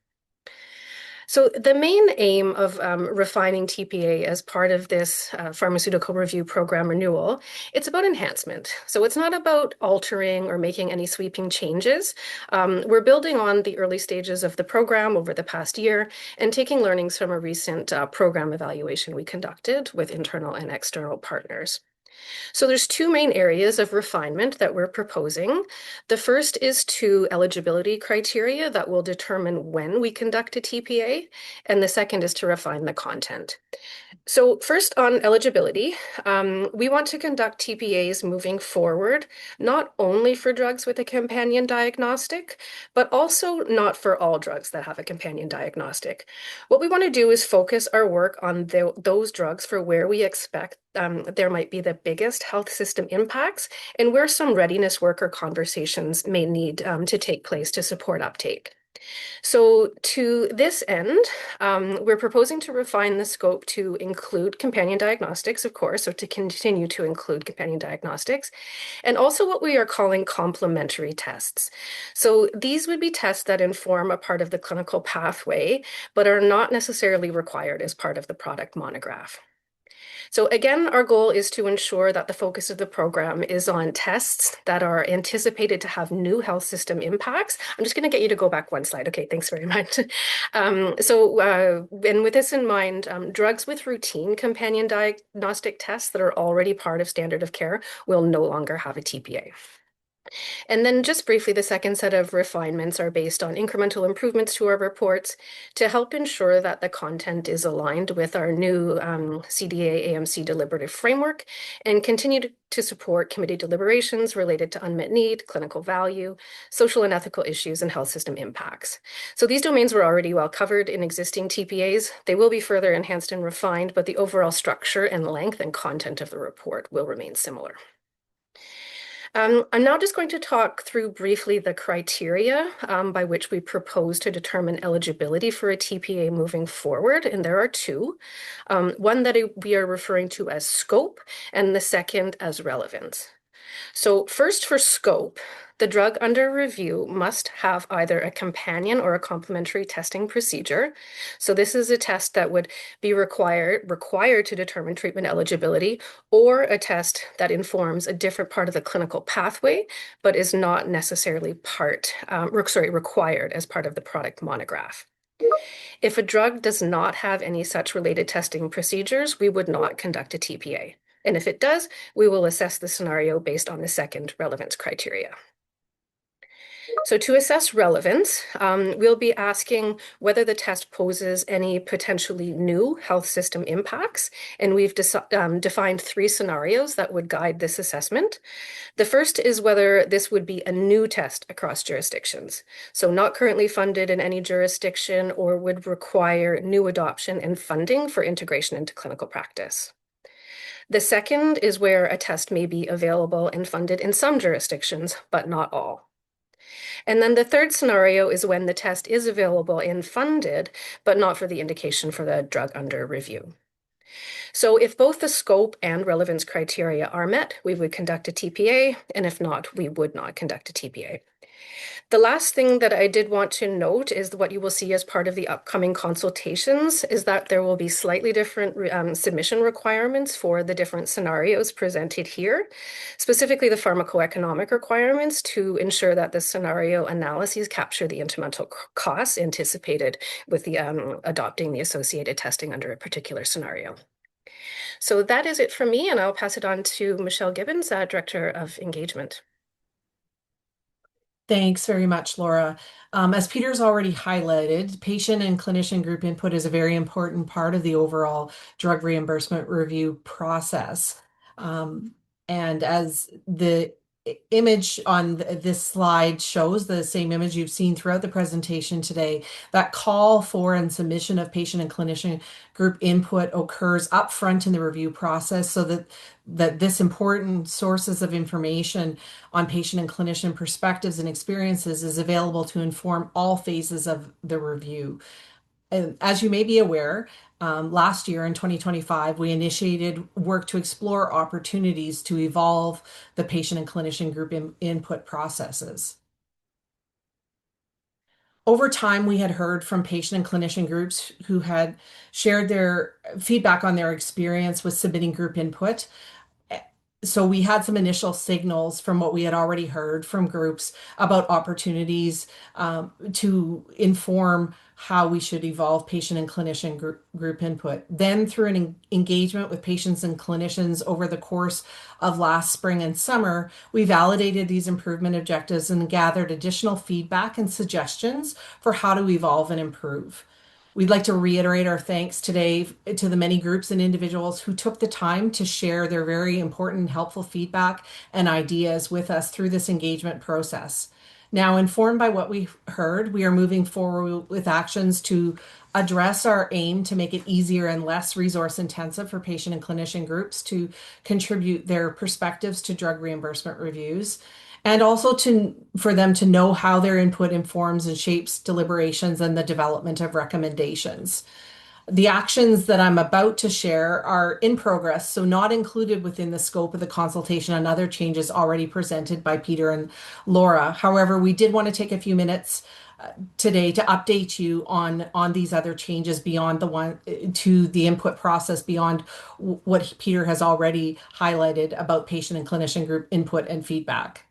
So the main aim of refining TPA as part of this pharmaceutical review program renewal, it's about enhancement. So it's not about altering or making any sweeping changes. We're building on the early stages of the program over the past year and taking learnings from a recent program evaluation we conducted with internal and external partners. So there's 2 main areas of refinement that we're proposing. The first is 2 eligibility criteria that will determine when we conduct a TPA, and the second is to refine the content. So first on eligibility, we want to conduct TPAs moving forward, not only for drugs with a companion diagnostic, but also not for all drugs that have a companion diagnostic. What we want to do is focus our work on those drugs for where we expect there might be the biggest health system impacts and where some readiness work or conversations may need to take place to support uptake. So to this end, we're proposing to refine the scope to include companion diagnostics, of course, so to continue to include companion diagnostics, and also what we are calling complementary tests. So these would be tests that inform a part of the clinical pathway, but are not necessarily required as part of the product monograph. So again, our goal is to ensure that the focus of the program is on tests that are anticipated to have new health system impacts. I'm just going to get you to go back 1 slide. Okay, thanks very much. And with this in mind, drugs with routine companion diagnostic tests that are already part of standard of care will no longer have a TPA. And then just briefly, the second set of refinements are based on incremental improvements to our reports to help ensure that the content is aligned with our new CDA-AMC deliberative framework and continue to support committee deliberations related to unmet need, clinical value, social and ethical issues, and health system impacts. So these domains were already well covered in existing TPAs. They will be further enhanced and refined, but the overall structure and length and content of the report will remain similar. I'm now just going to talk through briefly the criteria by which we propose to determine eligibility for a TPA moving forward, and there are two. One that we are referring to as scope, and the second as relevance. So first, for scope, the drug under review must have either a companion or a complementary testing procedure. So this is a test that would be required to determine treatment eligibility, or a test that informs a different part of the clinical pathway, but is not necessarily required as part of the product monograph. If a drug does not have any such related testing procedures, we would not conduct a TPA. And if it does, we will assess the scenario based on the second relevance criteria. So to assess relevance, we'll be asking whether the test poses any potentially new health system impacts, and we've defined three scenarios that would guide this assessment. The first is whether this would be a new test across jurisdictions, so not currently funded in any jurisdiction or would require new adoption and funding for integration into clinical practice. The second is where a test may be available and funded in some jurisdictions, but not all. And then the third scenario is when the test is available and funded, but not for the indication for the drug under review. So if both the scope and relevance criteria are met, we would conduct a TPA, and if not, we would not conduct a TPA. The last thing that I did want to note is what you will see as part of the upcoming consultations is that there will be slightly different submission requirements for the different scenarios presented here, specifically the pharmacoeconomic requirements to ensure that the scenario analyses capture the incremental costs anticipated with the adopting the associated testing under a particular scenario. So that is it from me, and I'll pass it on to Michelle Gibbens, Director of Engagement. Thanks very much, Laura. As Peter's already highlighted, patient and clinician group input is a very important part of the overall drug reimbursement review process. And as the image on this slide shows, the same image you've seen throughout the presentation today, that call for and submission of patient and clinician group input occurs up front in the review process so that this important sources of information on patient and clinician perspectives and experiences is available to inform all phases of the review. And as you may be aware, last year in 2025, we initiated work to explore opportunities to evolve the patient and clinician group input processes. Over time, we had heard from patient and clinician groups who had shared their feedback on their experience with submitting group input. So we had some initial signals from what we had already heard from groups about opportunities to inform how we should evolve patient and clinician group input. Then through an engagement with patients and clinicians over the course of last spring and summer, we validated these improvement objectives and gathered additional feedback and suggestions for how to evolve and improve. We'd like to reiterate our thanks today to the many groups and individuals who took the time to share their very important and helpful feedback and ideas with us through this engagement process. Now, informed by what we heard, we are moving forward with actions to address our aim to make it easier and less resource intensive for patient and clinician groups to contribute their perspectives to drug reimbursement reviews, and also for them to know how their input informs and shapes deliberations and the development of recommendations. The actions that I'm about to share are in progress, so not included within the scope of the consultation and other changes already presented by Peter and Laura. However, we did want to take a few minutes today to update you on these other changes beyond the one to the input process, beyond what Peter has already highlighted about patient and clinician group input and feedback.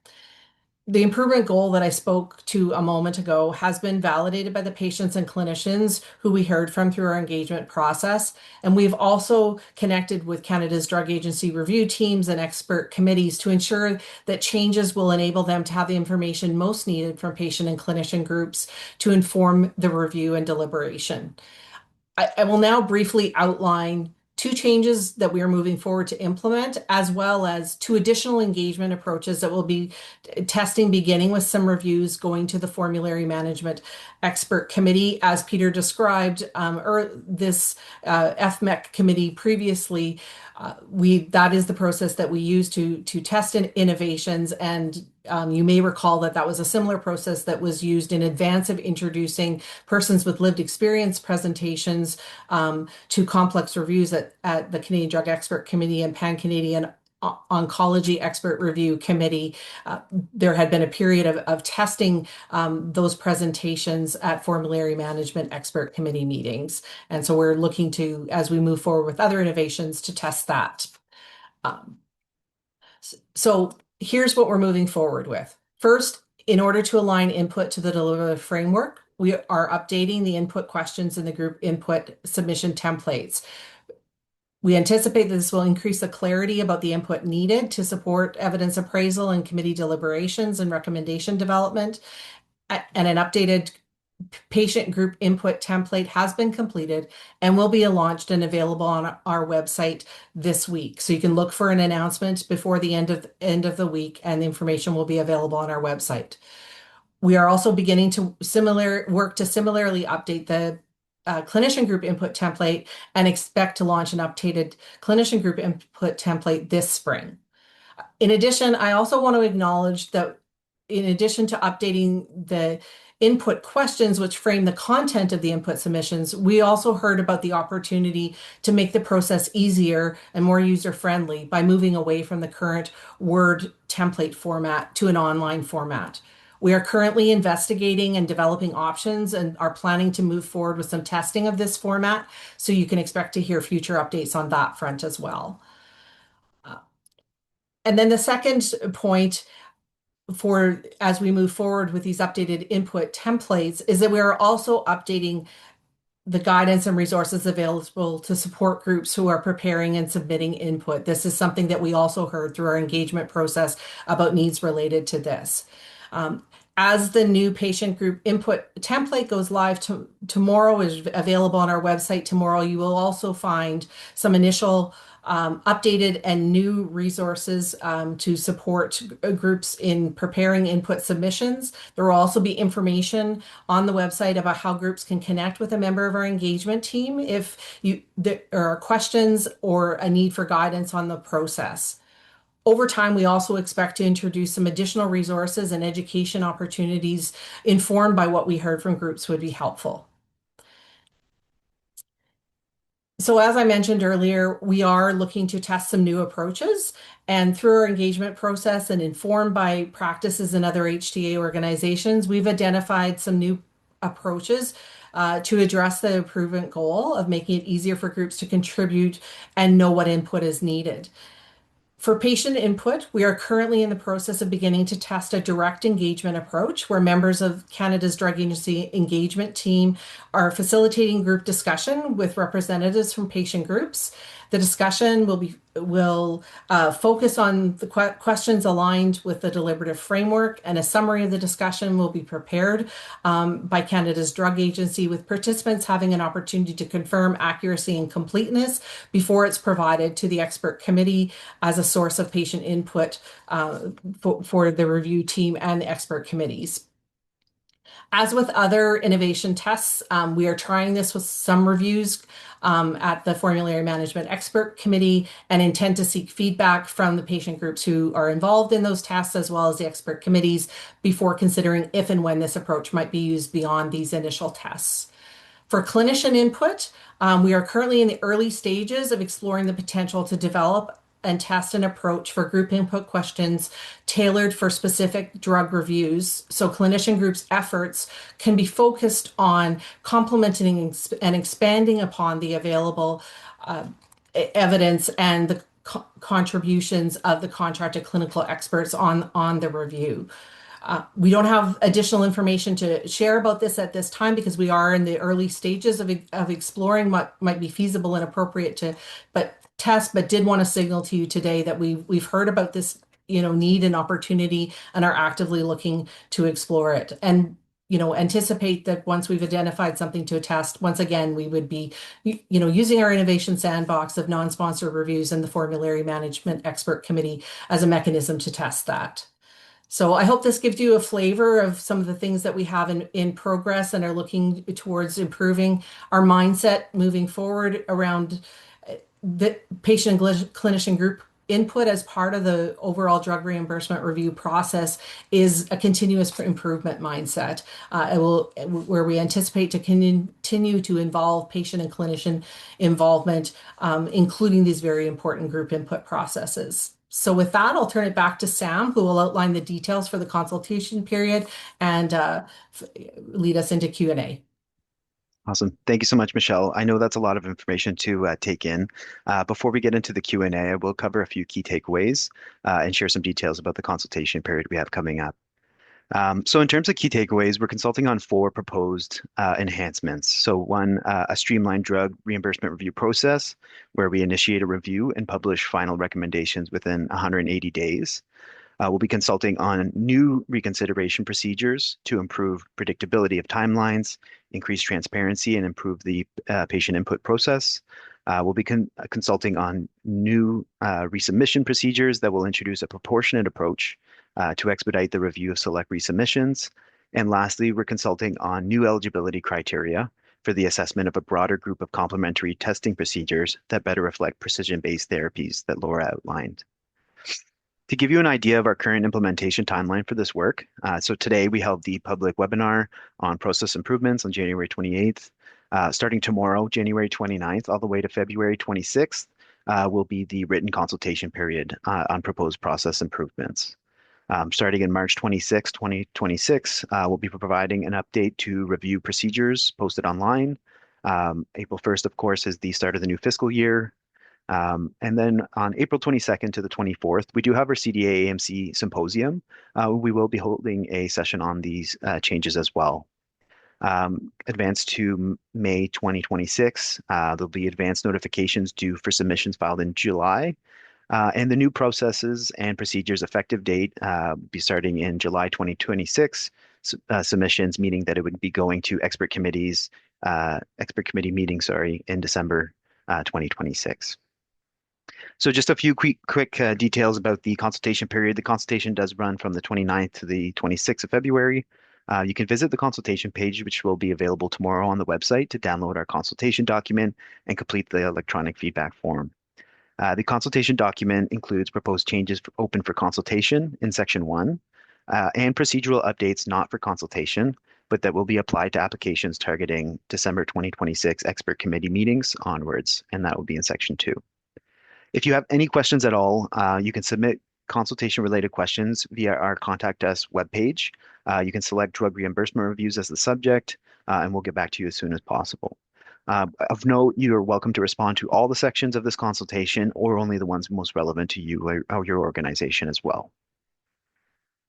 The improvement goal that I spoke to a moment ago has been validated by the patients and clinicians who we heard from through our engagement process. And we've also connected with Canada's Drug Agency review teams and expert committees to ensure that changes will enable them to have the information most needed from patient and clinician groups to inform the review and deliberation. I will now briefly outline two changes that we are moving forward to implement, as well as two additional engagement approaches that we'll be testing, beginning with some reviews going to the Formulary Management Expert Committee. As Peter described, or this FMEC committee previously, that is the process that we use to test innovations, and you may recall that was a similar process that was used in advance of introducing persons with lived experience presentations to complex reviews at the Canadian Drug Expert Committee and Pan-Canadian Oncology Expert Review Committee. There had been a period of testing those presentations at Formulary Management Expert Committee meetings. And so we're looking to, as we move forward with other innovations, to test that. So here's what we're moving forward with. First, in order to align input to the deliberative framework, we are updating the input questions in the group input submission templates. We anticipate that this will increase the clarity about the input needed to support evidence appraisal and committee deliberations and recommendation development. And an updated patient group input template has been completed and will be launched and available on our website this week. So you can look for an announcement before the end of the week, and the information will be available on our website. We are also beginning to work to similarly update the clinician group input template and expect to launch an updated clinician group input template this spring. In addition, I also want to acknowledge that in addition to updating the input questions which frame the content of the input submissions, we also heard about the opportunity to make the process easier and more user-friendly by moving away from the current Word template format to an online format. We are currently investigating and developing options and are planning to move forward with some testing of this format, so you can expect to hear future updates on that front as well. And then the second point as we move forward with these updated input templates is that we are also updating the guidance and resources available to support groups who are preparing and submitting input. This is something that we also heard through our engagement process about needs related to this. As the new patient group input template goes live tomorrow, is available on our website tomorrow, you will also find some initial updated and new resources to support groups in preparing input submissions. There will also be information on the website about how groups can connect with a member of our engagement team if there are questions or a need for guidance on the process. Over time, we also expect to introduce some additional resources and education opportunities informed by what we heard from groups would be helpful. So as I mentioned earlier, we are looking to test some new approaches, and through our engagement process and informed by practices in other HTA organizations, we've identified some new approaches to address the improvement goal of making it easier for groups to contribute and know what input is needed. For patient input, we are currently in the process of beginning to test a direct engagement approach where members of Canada's Drug Agency engagement team are facilitating group discussion with representatives from patient groups. The discussion will focus on the questions aligned with the deliberative framework, and a summary of the discussion will be prepared by Canada's Drug Agency, with participants having an opportunity to confirm accuracy and completeness before it's provided to the expert committee as a source of patient input for the review team and the expert committees. As with other innovation tests, we are trying this with some reviews at the Formulary Management Expert Committee, and intend to seek feedback from the patient groups who are involved in those tests, as well as the expert committees, before considering if and when this approach might be used beyond these initial tests. For clinician input, we are currently in the early stages of exploring the potential to develop and test an approach for group input questions tailored for specific drug reviews, so clinician groups' efforts can be focused on complementing and expanding upon the available evidence and the contributions of the contracted clinical experts on the review. We don't have additional information to share about this at this time because we are in the early stages of exploring what might be feasible and appropriate to test, but did want to signal to you today that we've heard about this, need and opportunity and are actively looking to explore it. And anticipate that once we've identified something to test, once again, we would be, using our innovation sandbox of non-sponsored reviews and the formulary management expert committee as a mechanism to test that. So I hope this gives you a flavor of some of the things that we have in progress and are looking towards improving our mindset moving forward around the patient and clinician group input as part of the overall drug reimbursement review process is a continuous improvement mindset. Where we anticipate to continue to involve patient and clinician involvement, including these very important group input processes. So with that, I'll turn it back to Sam, who will outline the details for the consultation period and lead us into Q&A. Awesome. Thank you so much, Michelle. I know that's a lot of information to take in. Before we get into the Q&A, I will cover a few key takeaways and share some details about the consultation period we have coming up. So in terms of key takeaways, we're consulting on 4 proposed enhancements. So one, a streamlined drug reimbursement review process where we initiate a review and publish final recommendations within 180 days. We'll be consulting on new reconsideration procedures to improve predictability of timelines, increase transparency, and improve the patient input process. We'll be consulting on new resubmission procedures that will introduce a proportionate approach to expedite the review of select resubmissions. And lastly, we're consulting on new eligibility criteria for the assessment of a broader group of complementary testing procedures that better reflect precision-based therapies that Laura outlined. To give you an idea of our current implementation timeline for this work, so today we held the public webinar on process improvements on January 28th. Starting tomorrow, January 29th, all the way to February 26th, will be the written consultation period on proposed process improvements. Starting in March 26, 2026, we'll be providing an update to review procedures posted online. April 1st, of course, is the start of the new fiscal year. And then on April 22nd to the 24th, we do have our CDA AMC symposium. We will be holding a session on these changes as well. Advanced to May 2026, there'll be advanced notifications due for submissions filed in July. And the new processes and procedures effective date will be starting in July 2026. Submissions, meaning that it would be going to expert committee meetings, in December 2026. So just a few quick details about the consultation period. The consultation does run from the 29th to the 26th of February. You can visit the consultation page, which will be available tomorrow on the website to download our consultation document and complete the electronic feedback form. The consultation document includes proposed changes open for consultation in Section 1 and procedural updates not for consultation, but that will be applied to applications targeting December 2026 expert committee meetings onwards, and that will be in Section 2. If you have any questions at all, you can submit consultation-related questions via our Contact Us webpage. You can select drug reimbursement reviews as the subject, and we'll get back to you as soon as possible. Of note, you are welcome to respond to all the sections of this consultation or only the ones most relevant to you or your organization as well.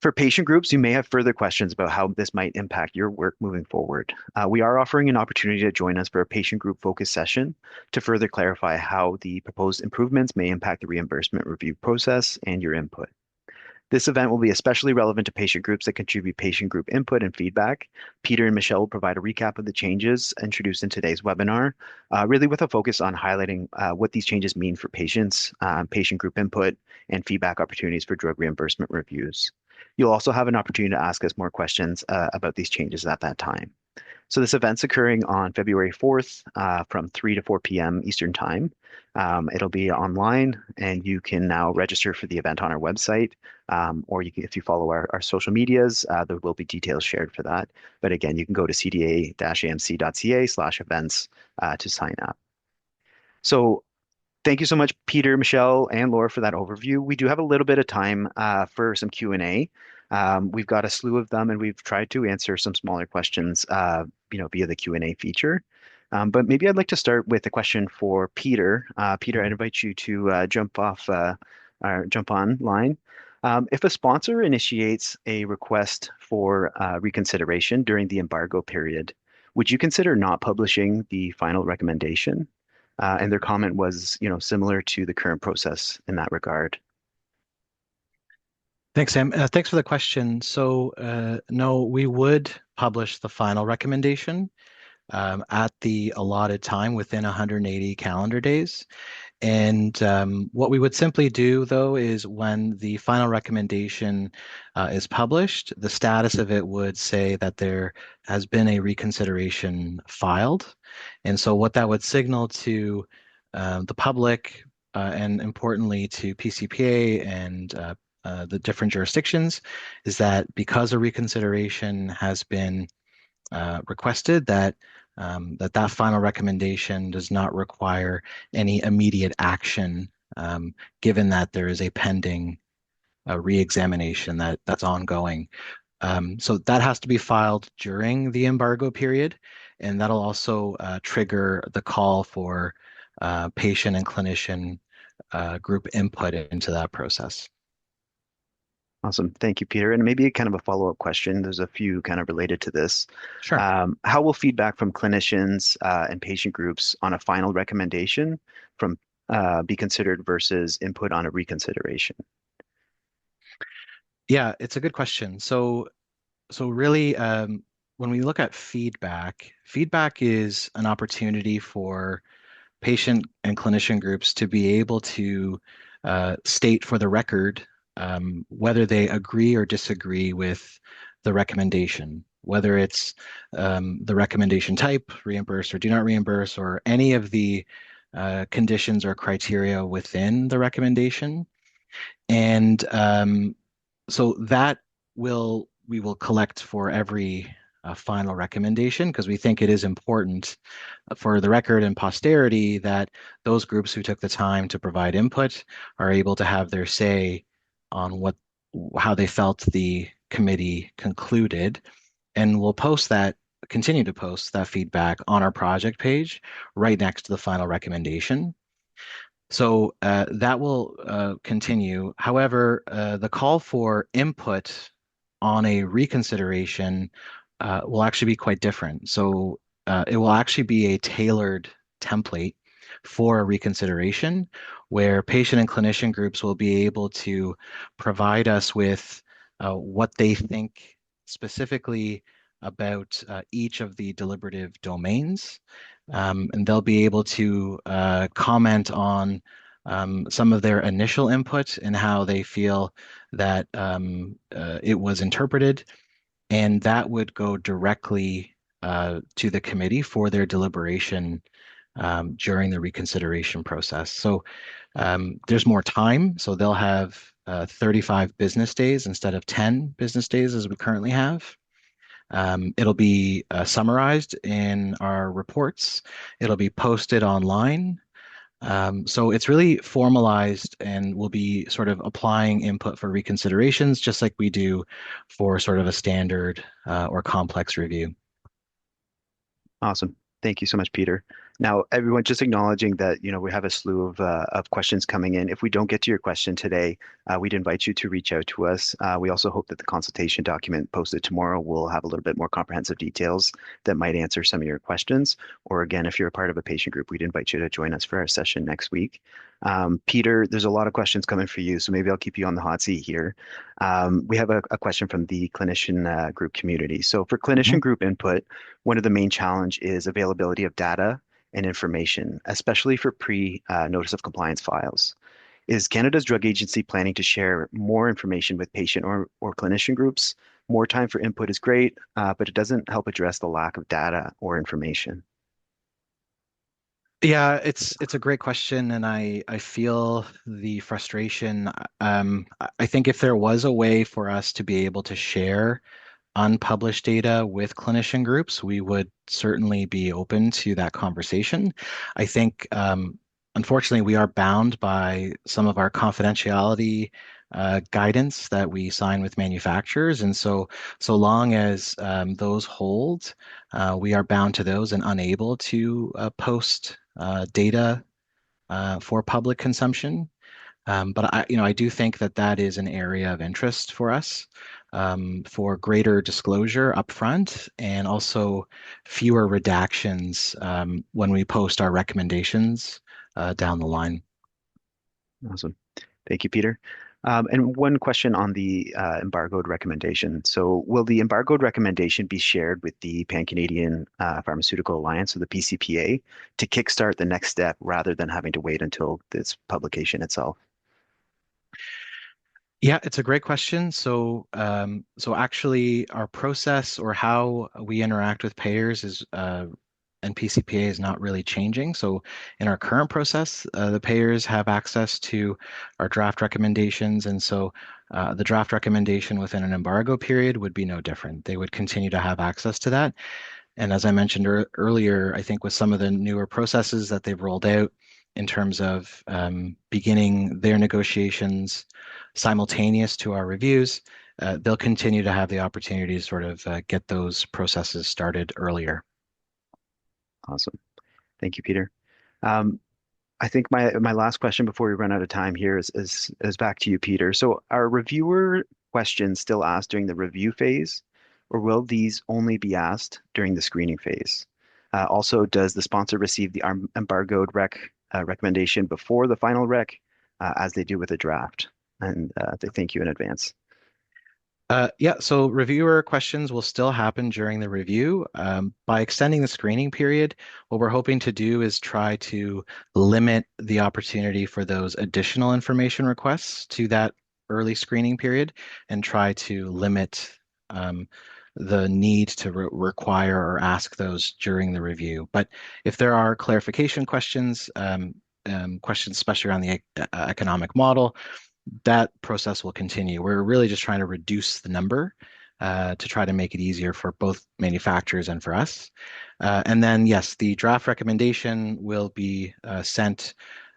For patient groups, you may have further questions about how this might impact your work moving forward. We are offering an opportunity to join us for a patient group focus session to further clarify how the proposed improvements may impact the reimbursement review process and your input. This event will be especially relevant to patient groups that contribute patient group input and feedback. Peter and Michelle will provide a recap of the changes introduced in today's webinar, really with a focus on highlighting what these changes mean for patients, patient group input, and feedback opportunities for drug reimbursement reviews. You'll also have an opportunity to ask us more questions about these changes at that time. So this event's occurring on February 4th from 3 to 4 p.m. Eastern Time. It'll be online, and you can now register for the event on our website, or if you follow our social medias, there will be details shared for that. But again, you can go to cda-amc.ca/events to sign up. So thank you so much, Peter, Michelle, and Laura, for that overview. We do have a little bit of time for some Q&A. We've got a slew of them, and we've tried to answer some smaller questions, via the Q&A feature. But maybe I'd like to start with a question for Peter. Peter, I'd invite you to jump online. If a sponsor initiates a request for reconsideration during the embargo period, would you consider not publishing the final recommendation? And their comment was, similar to the current process in that regard. Thanks, Sam. Thanks for the question. So, no, we would publish the final recommendation at the allotted time within 180 calendar days. And what we would simply do, though, is when the final recommendation is published, the status of it would say that there has been a reconsideration filed. And so what that would signal to the public and importantly to PCPA and the different jurisdictions is that because a reconsideration has been requested, that final recommendation does not require any immediate action, given that there is a pending re-examination that's ongoing. So that has to be filed during the embargo period, and that'll also trigger the call for patient and clinician group input into that process. Awesome. Thank you, Peter. And maybe kind of a follow-up question. There's a few kind of related to this. Sure. How will feedback from clinicians and patient groups on a final recommendation be considered versus input on a reconsideration? Yeah, it's a good question. So really, when we look at feedback, feedback is an opportunity for patient and clinician groups to be able to state for the record whether they agree or disagree with the recommendation, whether it's the recommendation type, reimburse or do not reimburse, or any of the conditions or criteria within the recommendation. And so that we will collect for every final recommendation because we think it is important for the record and posterity that those groups who took the time to provide input are able to have their say on how they felt the committee concluded. And we'll continue to post that feedback on our project page right next to the final recommendation. So that will continue. However, the call for input on a reconsideration will actually be quite different. So it will actually be a tailored template for a reconsideration where patient and clinician groups will be able to provide us with what they think specifically about each of the deliberative domains. And they'll be able to comment on some of their initial input and how they feel that it was interpreted. And that would go directly to the committee for their deliberation during the reconsideration process. So there's more time. So they'll have 35 business days instead of 10 business days as we currently have. It'll be summarized in our reports. It'll be posted online. So it's really formalized and we'll be sort of applying input for reconsiderations, just like we do for sort of a standard or complex review. Awesome. Thank you so much, Peter. Now, everyone, just acknowledging that, we have a slew of questions coming in. If we don't get to your question today, we'd invite you to reach out to us. We also hope that the consultation document posted tomorrow will have a little bit more comprehensive details that might answer some of your questions. Or again, if you're a part of a patient group, we'd invite you to join us for our session next week. Peter, there's a lot of questions coming for you, so maybe I'll keep you on the hot seat here. We have a question from the clinician group community. So for clinician group input, one of the main challenge is availability of data and information, especially for pre-notice of compliance files. Is Canada's Drug Agency planning to share more information with patient or clinician groups? More time for input is great, but it doesn't help address the lack of data or information. Yeah, it's a great question, and I feel the frustration. I think if there was a way for us to be able to share unpublished data with clinician groups, we would certainly be open to that conversation. I think, unfortunately, we are bound by some of our confidentiality guidance that we sign with manufacturers. And so long as those hold, we are bound to those and unable to post data for public consumption. But I do think that that is an area of interest for us, for greater disclosure upfront and also fewer redactions when we post our recommendations down the line. Awesome. Thank you, Peter. And one question on the embargoed recommendation. So will the embargoed recommendation be shared with the Pan-Canadian Pharmaceutical Alliance, or the PCPA, to kickstart the next step rather than having to wait until this publication itself? Yeah, it's a great question. So actually, our process or how we interact with payers is and PCPA is not really changing. So in our current process, the payers have access to our draft recommendations, and so the draft recommendation within an embargo period would be no different. They would continue to have access to that. And as I mentioned earlier, I think with some of the newer processes that they've rolled out in terms of beginning their negotiations simultaneous to our reviews, they'll continue to have the opportunity to sort of get those processes started earlier. Awesome. Thank you, Peter. I think my last question before we run out of time here is back to you, Peter. So are reviewer questions still asked during the review phase, or will these only be asked during the screening phase? Also, does the sponsor receive the embargoed recommendation before the final rec, as they do with a draft? And thank you in advance. Yeah, so reviewer questions will still happen during the review. By extending the screening period, what we're hoping to do is try to limit the opportunity for those additional information requests to that early screening period and try to limit the need to require or ask those during the review. But if there are clarification questions, questions especially around the economic model, that process will continue. We're really just trying to reduce the number to try to make it easier for both manufacturers and for us. And then, yes, the draft recommendation will be sent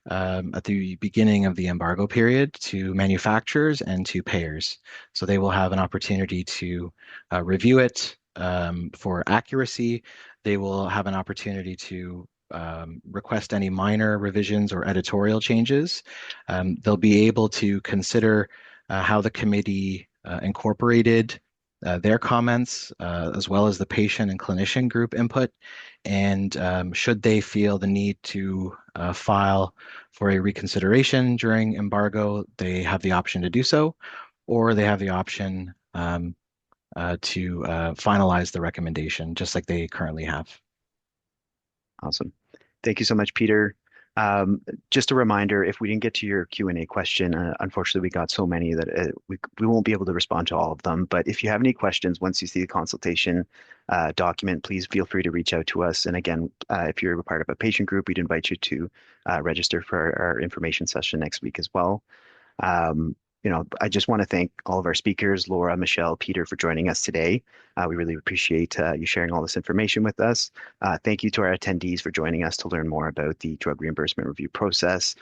at the beginning of the embargo period to manufacturers and to payers. So they will have an opportunity to review it for accuracy. They will have an opportunity to request any minor revisions or editorial changes. They'll be able to consider how the committee incorporated their comments, as well as the patient and clinician group input. And should they feel the need to file for a reconsideration during embargo, they have the option to do so, or they have the option to finalize the recommendation, just like they currently have. Awesome. Thank you so much, Peter. Just a reminder, if we didn't get to your Q&A question, unfortunately, we got so many that we won't be able to respond to all of them. But if you have any questions, once you see the consultation document, please feel free to reach out to us. And again, if you're a part of a patient group, we'd invite you to register for our information session next week as well. I just want to thank all of our speakers, Laura, Michelle, Peter, for joining us today. We really appreciate you sharing all this information with us. Thank you to our attendees for joining us to learn more about the drug reimbursement review process.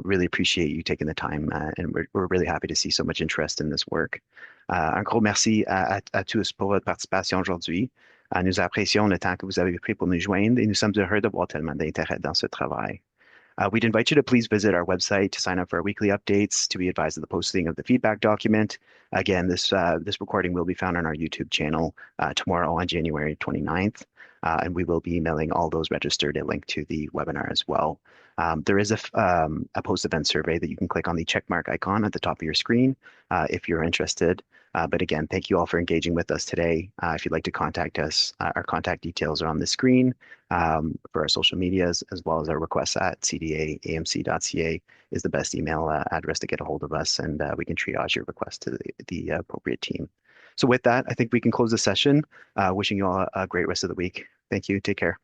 Really appreciate you taking the time, and we're really happy to see so much interest in this work. Un gros merci à tous pour votre participation aujourd'hui. Nous apprécions le temps que vous avez pris pour nous joindre et nous sommes heureux de voir tellement d'intérêt dans ce travail. We'd invite you to please visit our website to sign up for our weekly updates, to be advised of the posting of the feedback document. Again, this recording will be found on our YouTube channel tomorrow on January 29th, and we will be emailing all those registered a link to the webinar as well. There is a post-event survey that you can click on the checkmark icon at the top of your screen if you're interested. But again, thank you all for engaging with us today. If you'd like to contact us, our contact details are on the screen for our social medias, as well as our requests at cdaamc.ca is the best email address to get a hold of us, and we can triage your request to the appropriate team. So with that, I think we can close the session. Wishing you all a great rest of the week. Thank you. Take care.